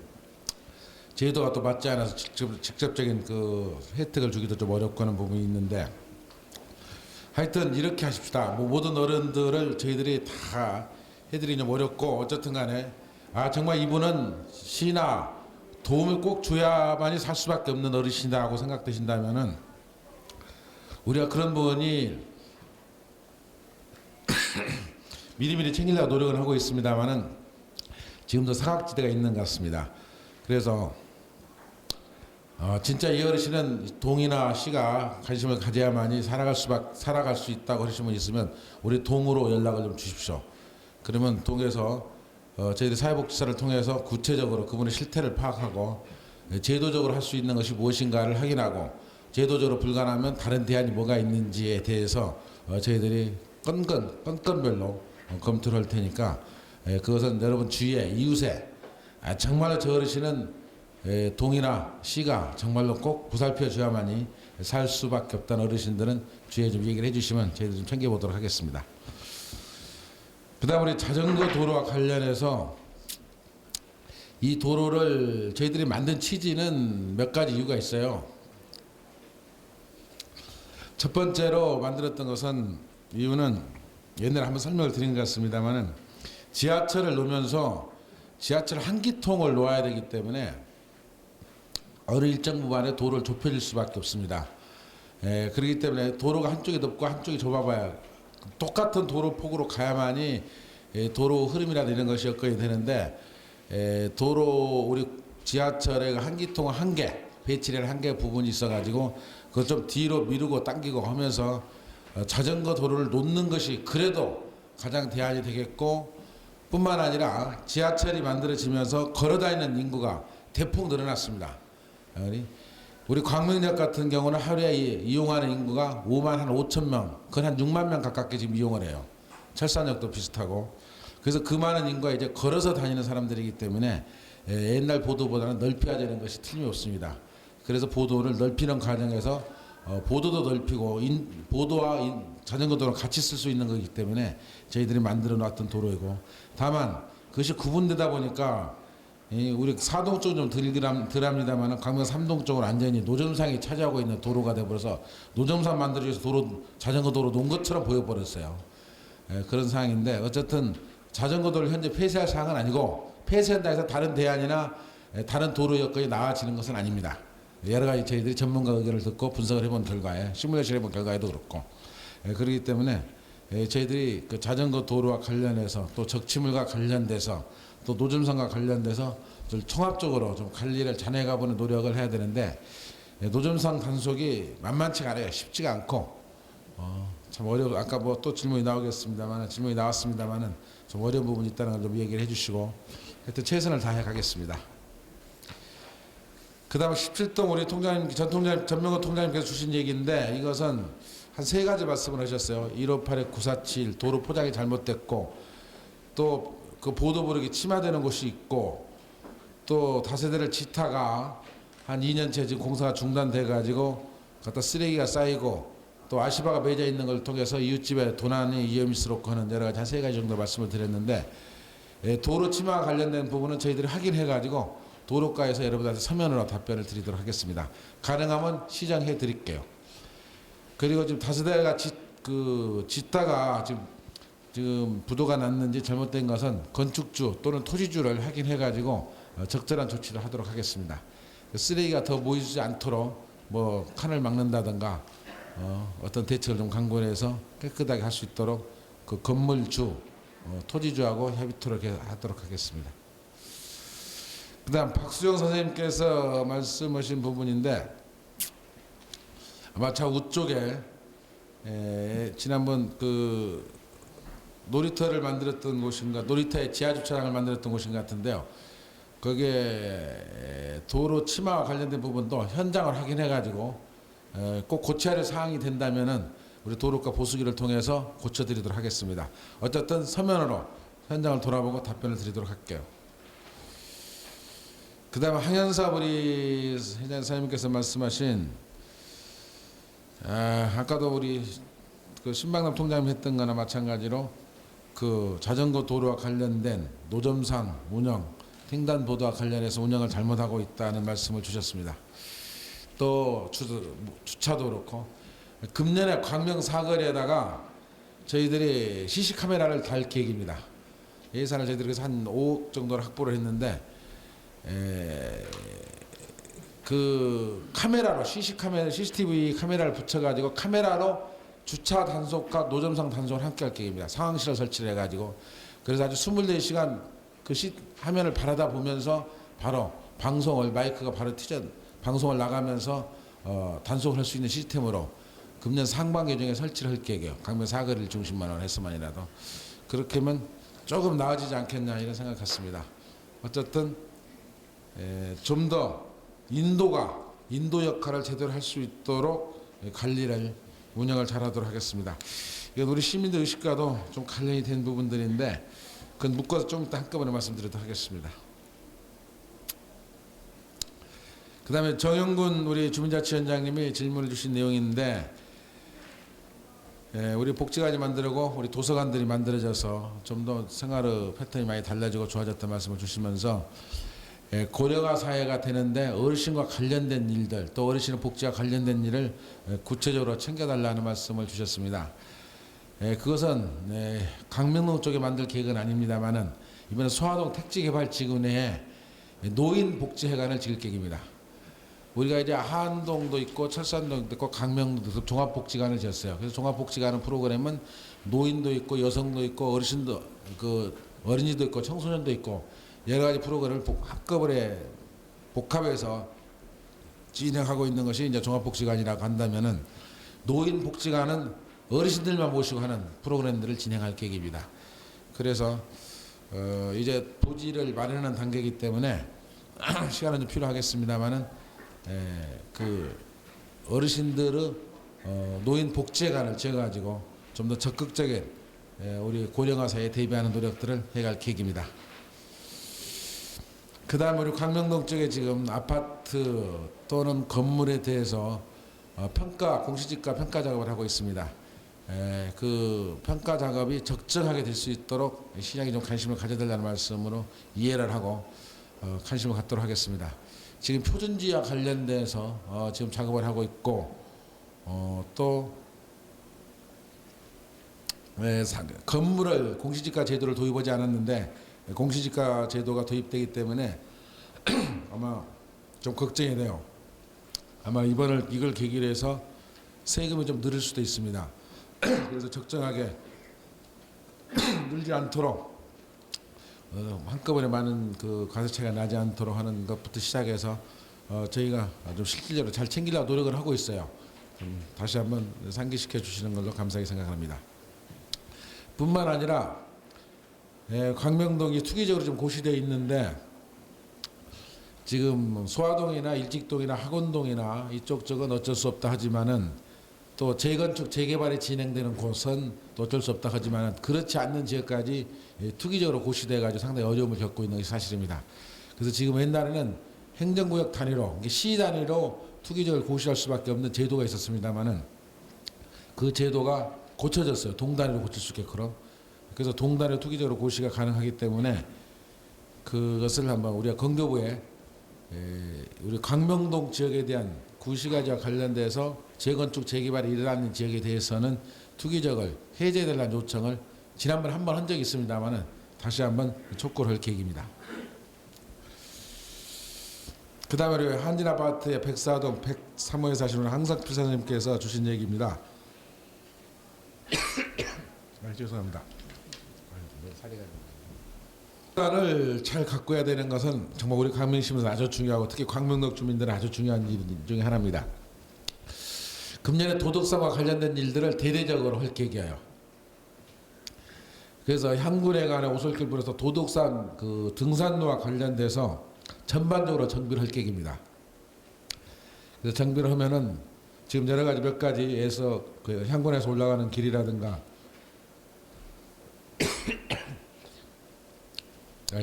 제도가 또 맞지 않아서 직접적인 그 혜택을 주기도 좀 어렵고 하는 부분이 있는데 하여튼 이렇게 하십시다. 뭐 모든 어른들을 저희들이 다 해드리기 좀 어렵고 어쨌든 간에 정말 이분은 시나 도움을 꼭 줘야만이 살 수밖에 없는 어르신이라고 생각되신다면은 우리가 그런 부분이 미리미리 챙기려고 노력을 하고 있습니다만은 지금도 사각지대가 있는 것 같습니다. 그래서 진짜 이 어르신은 동이나 시가 관심을 가져야만이 살아갈 수 있다고 하시는 분 있으면 우리 동으로 연락을 좀 주십시오. 그러면 동에서 저희들 사회복지사를 통해서 구체적으로 그분의 실태를 파악하고 제도적으로 할 수 있는 것이 무엇인가를 확인하고 제도적으로 불가능하면 다른 대안이 뭐가 있는지에 대해서 저희들이 건건별로 검토를 할 테니까 그것은 여러분 주위에 이웃에 정말로 저 어르신은 동이나 시가 정말로 꼭 보살펴 줘야만이 살 수밖에 없다는 어르신들은 주위에 좀 얘기를 해주시면 저희들 좀 챙겨보도록 하겠습니다. 그 다음 우리 자전거 도로와 관련해서 이 도로를 저희들이 만든 취지는 몇 가지 이유가 있어요. 첫 번째로 만들었던 것은 이유는 옛날에 한번 설명을 드린 것 같습니다만은 지하철을 놓으면서 지하철 한 기통을 놓아야 되기 때문에 어느 일정 부분에 도로를 좁혀질 수밖에 없습니다. 그렇기 때문에 도로가 한쪽이 넓고 한쪽이 좁아봐야 똑같은 도로 폭으로 가야만이 도로 흐름이라든지 이런 것이 여건이 되는데 도로 우리 지하철에 한 기통 한 개 배치를 한 개 부분이 있어가지고 그걸 좀 뒤로 미루고 당기고 하면서 자전거 도로를 놓는 것이 그래도 가장 대안이 되겠고 뿐만 아니라 지하철이 만들어지면서 걸어다니는 인구가 대폭 늘어났습니다. 우리 광명역 같은 경우는 하루에 이용하는 인구가 5만 한 5천 명, 그건 한 6만 명 가깝게 지금 이용을 해요. 철산역도 비슷하고. 그래서 그 많은 인구가 이제 걸어서 다니는 사람들이기 때문에 옛날 보도보다는 넓혀야 되는 것이 틀림없습니다. 그래서 보도를 넓히는 과정에서 보도도 넓히고 보도와 자전거 도로를 같이 쓸 수 있는 거기 때문에 저희들이 만들어 놨던 도로이고 다만 그것이 구분되다 보니까 우리 사동 쪽은 좀 덜합니다만 광명 3동 쪽은 완전히 노점상이 차지하고 있는 도로가 돼버려서 노점상 만들기 위해서 자전거 도로 놓은 것처럼 보여버렸어요. 그런 상황인데 어쨌든 자전거 도로를 현재 폐쇄할 상황은 아니고 폐쇄한다 해서 다른 대안이나 다른 도로 여건이 나아지는 것은 아닙니다. 여러 가지 저희들이 전문가 의견을 듣고 분석을 해본 결과에 시뮬레이션 해본 결과에도 그렇고 그렇기 때문에 저희들이 그 자전거 도로와 관련해서 또 적치물과 관련돼서 또 노점상과 관련돼서 좀 통합적으로 좀 관리를 잘해가보는 노력을 해야 되는데 노점상 단속이 만만치가 않아요. 쉽지가 않고 참 어려워. 아까 뭐 또 질문이 나왔습니다만은 좀 어려운 부분이 있다는 걸 좀 얘기를 해주시고 하여튼 최선을 다해 가겠습니다. 그다음에 17동 우리 전명호 통장님께서 주신 얘기인데 이것은 한 3가지 말씀을 하셨어요. 1588에 947 도로 포장이 잘못됐고 또 그 보도 부르기 침하되는 곳이 있고 또 다세대를 지타가 한 2년째 지금 공사가 중단돼 가지고 갖다 쓰레기가 쌓이고 또 아시바가 맺어 있는 걸 통해서 이웃집에 도난이 위험스럽고 하는 여러 가지 한 3가지 정도 말씀을 드렸는데 도로 침하와 관련된 부분은 저희들이 확인해 가지고 도로가에서 여러분들한테 서면으로 답변을 드리도록 하겠습니다. 가능하면 시정해 드릴게요. 그리고 지금 다세대가 짓다가 지금 부도가 났는지 잘못된 것은 건축주 또는 토지주를 확인해 가지고 적절한 조치를 하도록 하겠습니다. 쓰레기가 더 모이지 않도록 뭐 칸을 막는다든가 어떤 대책을 좀 강구해서 깨끗하게 할 수 있도록 그 건물주, 토지주하고 협의토록 하도록 하겠습니다. 그다음 박수영 선생님께서 말씀하신 부분인데 아마 저 우쪽에 지난번 그 놀이터를 만들었던 곳인가, 놀이터의 지하 주차장을 만들었던 곳인 것 같은데요. 거기에 도로 침하와 관련된 부분도 현장을 확인해 가지고 꼭 고쳐야 할 사항이 된다면은 우리 도로가 보수기를 통해서 고쳐드리도록 하겠습니다. 어쨌든 서면으로 현장을 돌아보고 답변을 드리도록 할게요. 그다음에 항현사 우리 회장님께서 말씀하신 아까도 우리 그 신방남 통장님 했던 거나 마찬가지로 그 자전거 도로와 관련된 노점상 운영, 횡단보도와 관련해서 운영을 잘못하고 있다는 말씀을 주셨습니다. 또 주차도 그렇고 금년에 광명 사거리에다가 저희들이 CC 카메라를 달 계획입니다. 예산을 저희들이 그래서 한 5억 정도를 확보를 했는데 그 카메라로 CCTV 카메라를 붙여가지고 카메라로 주차 단속과 노점상 단속을 함께 할 계획입니다. 상황실을 설치를 해가지고 그래서 아주 24시간 그 화면을 바라다 보면서 바로 방송을 마이크가 바로 방송을 나가면서 단속을 할 수 있는 시스템으로 금년 상반기 중에 설치를 할 계획이에요. 강명 사거리를 중심만 해서만이라도 그렇게 하면 조금 나아지지 않겠냐 이런 생각 같습니다. 어쨌든 좀 더 인도 역할을 제대로 할 수 있도록 관리를 운영을 잘하도록 하겠습니다. 이건 우리 시민들 의식과도 좀 관련이 된 부분들인데 그건 묶어서 좀 이따 한꺼번에 말씀드리도록 하겠습니다. 그 다음에 정영군 우리 주민자치위원장님이 질문을 주신 내용인데 우리 복지관이 만들고 우리 도서관들이 만들어져서 좀 더 생활의 패턴이 많이 달라지고 좋아졌다는 말씀을 주시면서 고령화 사회가 되는데 어르신과 관련된 일들 또 어르신의 복지와 관련된 일을 구체적으로 챙겨달라는 말씀을 주셨습니다. 그것은 강명동 쪽에 만들 계획은 아닙니다만은 이번에 소화동 택지개발지구 내에 노인복지회관을 지을 계획입니다. 우리가 이제 한동도 있고 철산동도 있고 강명도 있고 종합복지관을 지었어요. 그래서 종합복지관 프로그램은 노인도 있고 여성도 있고 어르신도 그 어린이도 있고 청소년도 있고 여러 가지 프로그램을 한꺼번에 복합해서 진행하고 있는 것이 이제 종합복지관이라고 한다면은 노인복지관은 어르신들만 모시고 하는 프로그램들을 진행할 계획입니다. 그래서 이제 부지를 마련하는 단계이기 때문에 시간은 좀 필요하겠습니다만은 그 어르신들의 노인복지관을 지어가지고 좀 더 적극적인 우리 고령화 사회에 대비하는 노력들을 해갈 계획입니다. 그 다음에 우리 광명동 쪽에 지금 아파트 또는 건물에 대해서 공시지가 평가 작업을 하고 있습니다. 그 평가 작업이 적정하게 될 수 있도록 시장이 좀 관심을 가져달라는 말씀으로 이해를 하고 관심을 갖도록 하겠습니다. 지금 표준지와 관련돼서 지금 작업을 하고 있고 또 건물을 공시지가 제도를 도입하지 않았는데 공시지가 제도가 도입되기 때문에 아마 좀 걱정이 돼요. 아마 이걸 계기로 해서 세금이 좀 늘을 수도 있습니다. 그래서 적정하게 늘지 않도록 한꺼번에 많은 그 과세차가 나지 않도록 하는 것부터 시작해서 저희가 좀 실질적으로 잘 챙기려고 노력을 하고 있어요. 다시 한번 상기시켜 주시는 걸로 감사하게 생각합니다. 뿐만 아니라 광명동이 투기적으로 좀 고시되어 있는데 지금 소화동이나 일직동이나 학원동이나 이쪽 쪽은 어쩔 수 없다 하지만은 또 재건축 재개발이 진행되는 곳은 또 어쩔 수 없다 하지만은 그렇지 않는 지역까지 투기적으로 고시돼 가지고 상당히 어려움을 겪고 있는 것이 사실입니다. 그래서 지금 옛날에는 행정구역 단위로 시 단위로 투기적으로 고시할 수밖에 없는 제도가 있었습니다만은 그 제도가 고쳐졌어요. 동 단위로 고칠 수 있게끔. 그래서 동 단위로 투기적으로 고시가 가능하기 때문에 그것을 한번 우리가 건교부에 우리 광명동 지역에 대한 구시가지와 관련돼서 재건축 재개발이 일어나는 지역에 대해서는 투기적을 해제해달라는 요청을 지난번에 한 번 한 적이 있습니다만은 다시 한번 촉구를 할 계획입니다. 그 다음에 우리 한진아파트의 백사동 103호에 사시는 항석필 사장님께서 주신 얘기입니다. 죄송합니다. 을 잘 가꿔야 되는 것은 정말 우리 광명시민들 아주 중요하고 특히 광명동 주민들은 아주 중요한 일 중에 하나입니다. 금년에 도덕성과 관련된 일들을 대대적으로 할 계획이에요. 그래서 향군에 관해 오솔길 부에서 도덕산 그 등산로와 관련돼서 전반적으로 정비를 할 계획입니다. 그래서 정비를 하면은 지금 여러 가지 몇 가지에서 그 향군에서 올라가는 길이라든가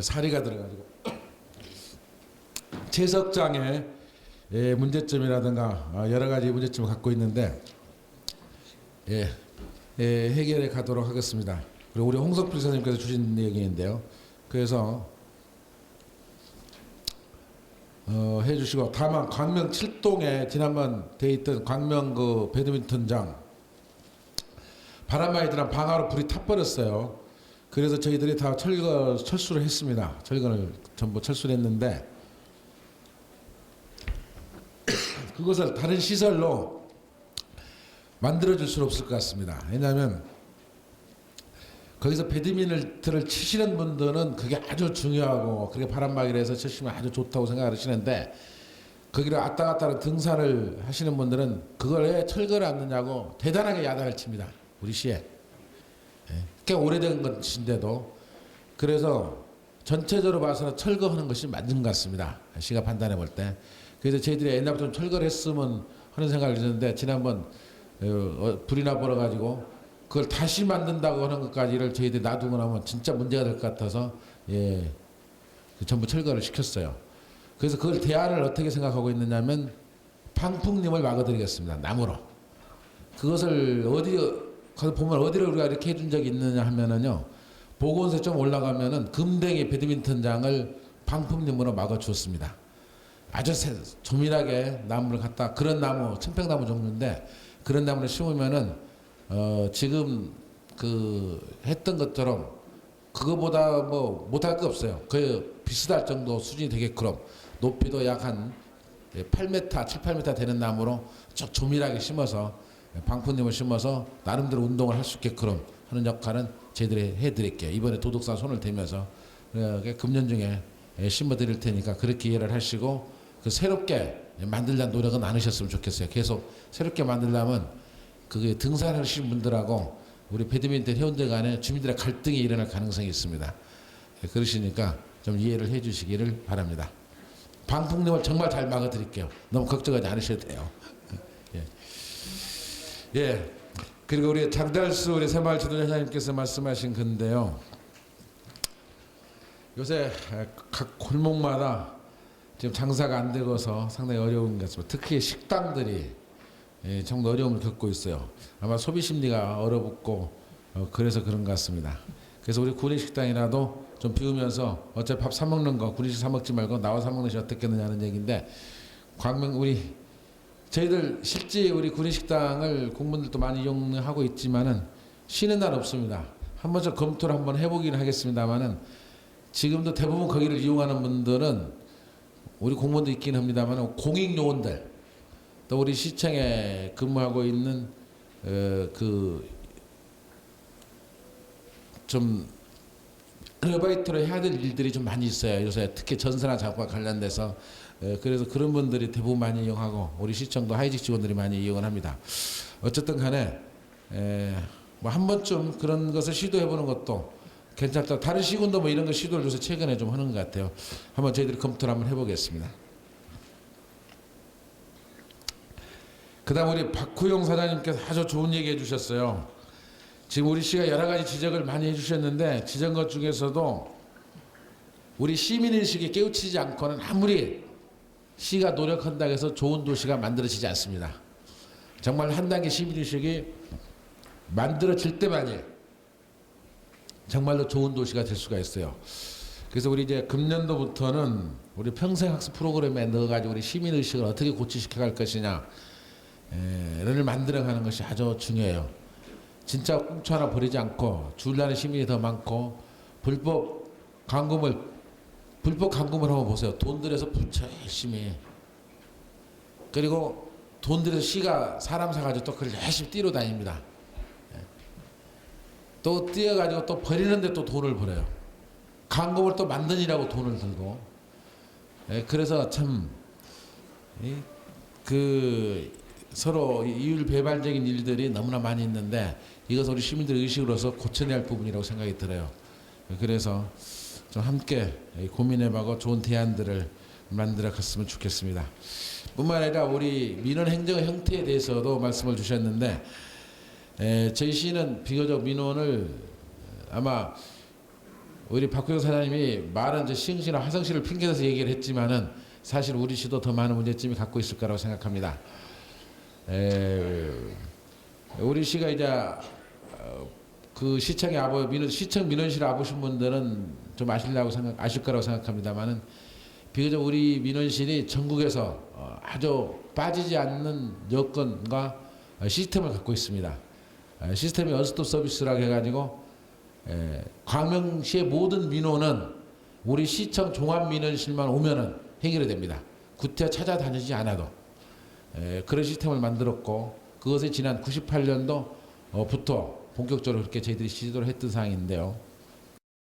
사리가 들어가지고 채석장의 문제점이라든가 여러 가지 문제점을 갖고 있는데 해결해 가도록 하겠습니다. 그리고 우리 홍석필 선생님께서 주신 얘기인데요. 그래서 해주시고 다만 광명 7동에 지난번 돼 있던 광명 그 배드민턴장 바람 많이 들어 방화로 불이 타버렸어요. 그래서 저희들이 다 철수를 했습니다. 철거를 전부 철수를 했는데 그것을 다른 시설로 만들어줄 수는 없을 것 같습니다. 왜냐하면 거기서 배드민턴을 치시는 분들은 그게 아주 중요하고 그게 바람막이를 해서 치시면 아주 좋다고 생각하시는데 거기를 왔다 갔다 등산을 하시는 분들은 그걸 왜 철거를 안 하느냐고 대단하게 야단을 칩니다. 우리 시에. 꽤 오래된 것인데도 그래서 전체적으로 봐서는 철거하는 것이 맞는 것 같습니다. 시가 판단해 볼 때. 그래서 저희들이 옛날부터 좀 철거를 했으면 하는 생각을 했는데 지난번 불이 나버려가지고 그걸 다시 만든다고 하는 것까지를 저희들이 놔두고 나면 진짜 문제가 될 것 같아서 전부 철거를 시켰어요. 그래서 그걸 대안을 어떻게 생각하고 있느냐면 방풍림을 막아드리겠습니다. 나무로. 그것을 거기 보면 어디를 우리가 이렇게 해준 적이 있느냐 하면은요. 보건소에 좀 올라가면은 금댕이 배드민턴장을 방풍림으로 막아주었습니다. 아주 조밀하게 나무를 갖다 그런 나무 청평나무 종류인데 그런 나무를 심으면은 지금 그 했던 것처럼 그거보다 뭐 못할 거 없어요. 그 비슷할 정도 수준이 되게끔 높이도 약 한 8m, 7, 8m 되는 나무로 쭉 조밀하게 심어서 방풍림을 심어서 나름대로 운동을 할 수 있게끔 하는 역할은 저희들이 해드릴게요. 이번에 도덕산 손을 대면서 금년 중에 심어드릴 테니까 그렇게 이해를 하시고 그 새롭게 만들려는 노력은 안 하셨으면 좋겠어요. 계속 새롭게 만들려면 그게 등산하시는 분들하고 우리 배드민턴 회원들 간에 주민들의 갈등이 일어날 가능성이 있습니다. 그러시니까 좀 이해를 해 주시기를 바랍니다. 방풍림을 정말 잘 막아드릴게요. 너무 걱정하지 않으셔도 돼요. 그리고 우리 장달수 우리 새마을 지도자님께서 말씀하신 건데요. 요새 각 골목마다 지금 장사가 안 되고서 상당히 어려운 것 같습니다. 특히 식당들이 정말 어려움을 겪고 있어요. 아마 소비 심리가 얼어붙고 그래서 그런 것 같습니다. 그래서 우리 구내식당이라도 좀 비우면서 어차피 밥 사 먹는 거 구내식 사 먹지 말고 나와 사 먹는 것이 어떻겠느냐는 얘기인데 광명 저희들 실제 우리 구내식당을 공무원들도 많이 이용하고 있지만은 쉬는 날 없습니다. 한 번씩 검토를 한번 해보기는 하겠습니다만은 지금도 대부분 거기를 이용하는 분들은 우리 공무원도 있긴 합니다만 공익 요원들 또 우리 시청에 근무하고 있는 좀 아르바이트로 해야 될 일들이 좀 많이 있어요. 요새 특히 전세나 작업과 관련돼서 그래서 그런 분들이 대부분 많이 이용하고 우리 시청도 하이직 직원들이 많이 이용을 합니다. 어쨌든 간에 뭐 한 번쯤 그런 것을 시도해보는 것도 괜찮다. 다른 시군도 뭐 이런 거 시도를 요새 최근에 좀 하는 것 같아요. 한번 저희들이 검토를 한번 해보겠습니다. 그다음 우리 박후용 사장님께서 아주 좋은 얘기 해주셨어요. 지금 우리 시가 여러 가지 지적을 많이 해주셨는데 지적한 것 중에서도 우리 시민의식이 깨우치지 않고는 아무리 시가 노력한다고 해서 좋은 도시가 만들어지지 않습니다. 정말 한 단계 시민의식이 만들어질 때만이 정말로 좋은 도시가 될 수가 있어요. 그래서 우리 이제 금년도부터는 우리 평생학습 프로그램에 넣어가지고 우리 시민의식을 어떻게 고취시켜 갈 것이냐를 만들어가는 것이 아주 중요해요. 진짜 꽁초 하나 버리지 않고 줄라는 시민이 더 많고 불법 감금을 한번 보세요. 돈 들여서 부처 열심히 그리고 돈 들여서 시가 사람 사가지고 또 그걸 열심히 뛰러 다닙니다. 또 뛰어가지고 또 버리는데 또 돈을 벌어요. 감금을 또 만드니라고 돈을 들고 그래서 참 서로 이율배반적인 일들이 너무나 많이 있는데 이것은 우리 시민들의 의식으로서 고쳐내야 할 부분이라고 생각이 들어요. 그래서 좀 함께 고민해보고 좋은 대안들을 만들어 갔으면 좋겠습니다. 뿐만 아니라 우리 민원 행정 형태에 대해서도 말씀을 주셨는데 저희 시는 비교적 민원을 아마 우리 박구영 사장님이 말은 시흥시나 화성시를 핑계대서 얘기를 했지만은 사실 우리 시도 더 많은 문제점이 갖고 있을 거라고 생각합니다. 우리 시가 이제 그 시청 민원실 와보신 분들은 좀 아실 거라고 생각합니다만은 비교적 우리 민원실이 전국에서 아주 빠지지 않는 여건과 시스템을 갖고 있습니다. 시스템이 원스톱 서비스라고 해가지고 광명시의 모든 민원은 우리 시청 종합민원실만 오면은 해결이 됩니다. 구태 찾아다니지 않아도 그런 시스템을 만들었고 그것이 지난 98년도부터 본격적으로 그렇게 저희들이 시도를 했던 사항인데요.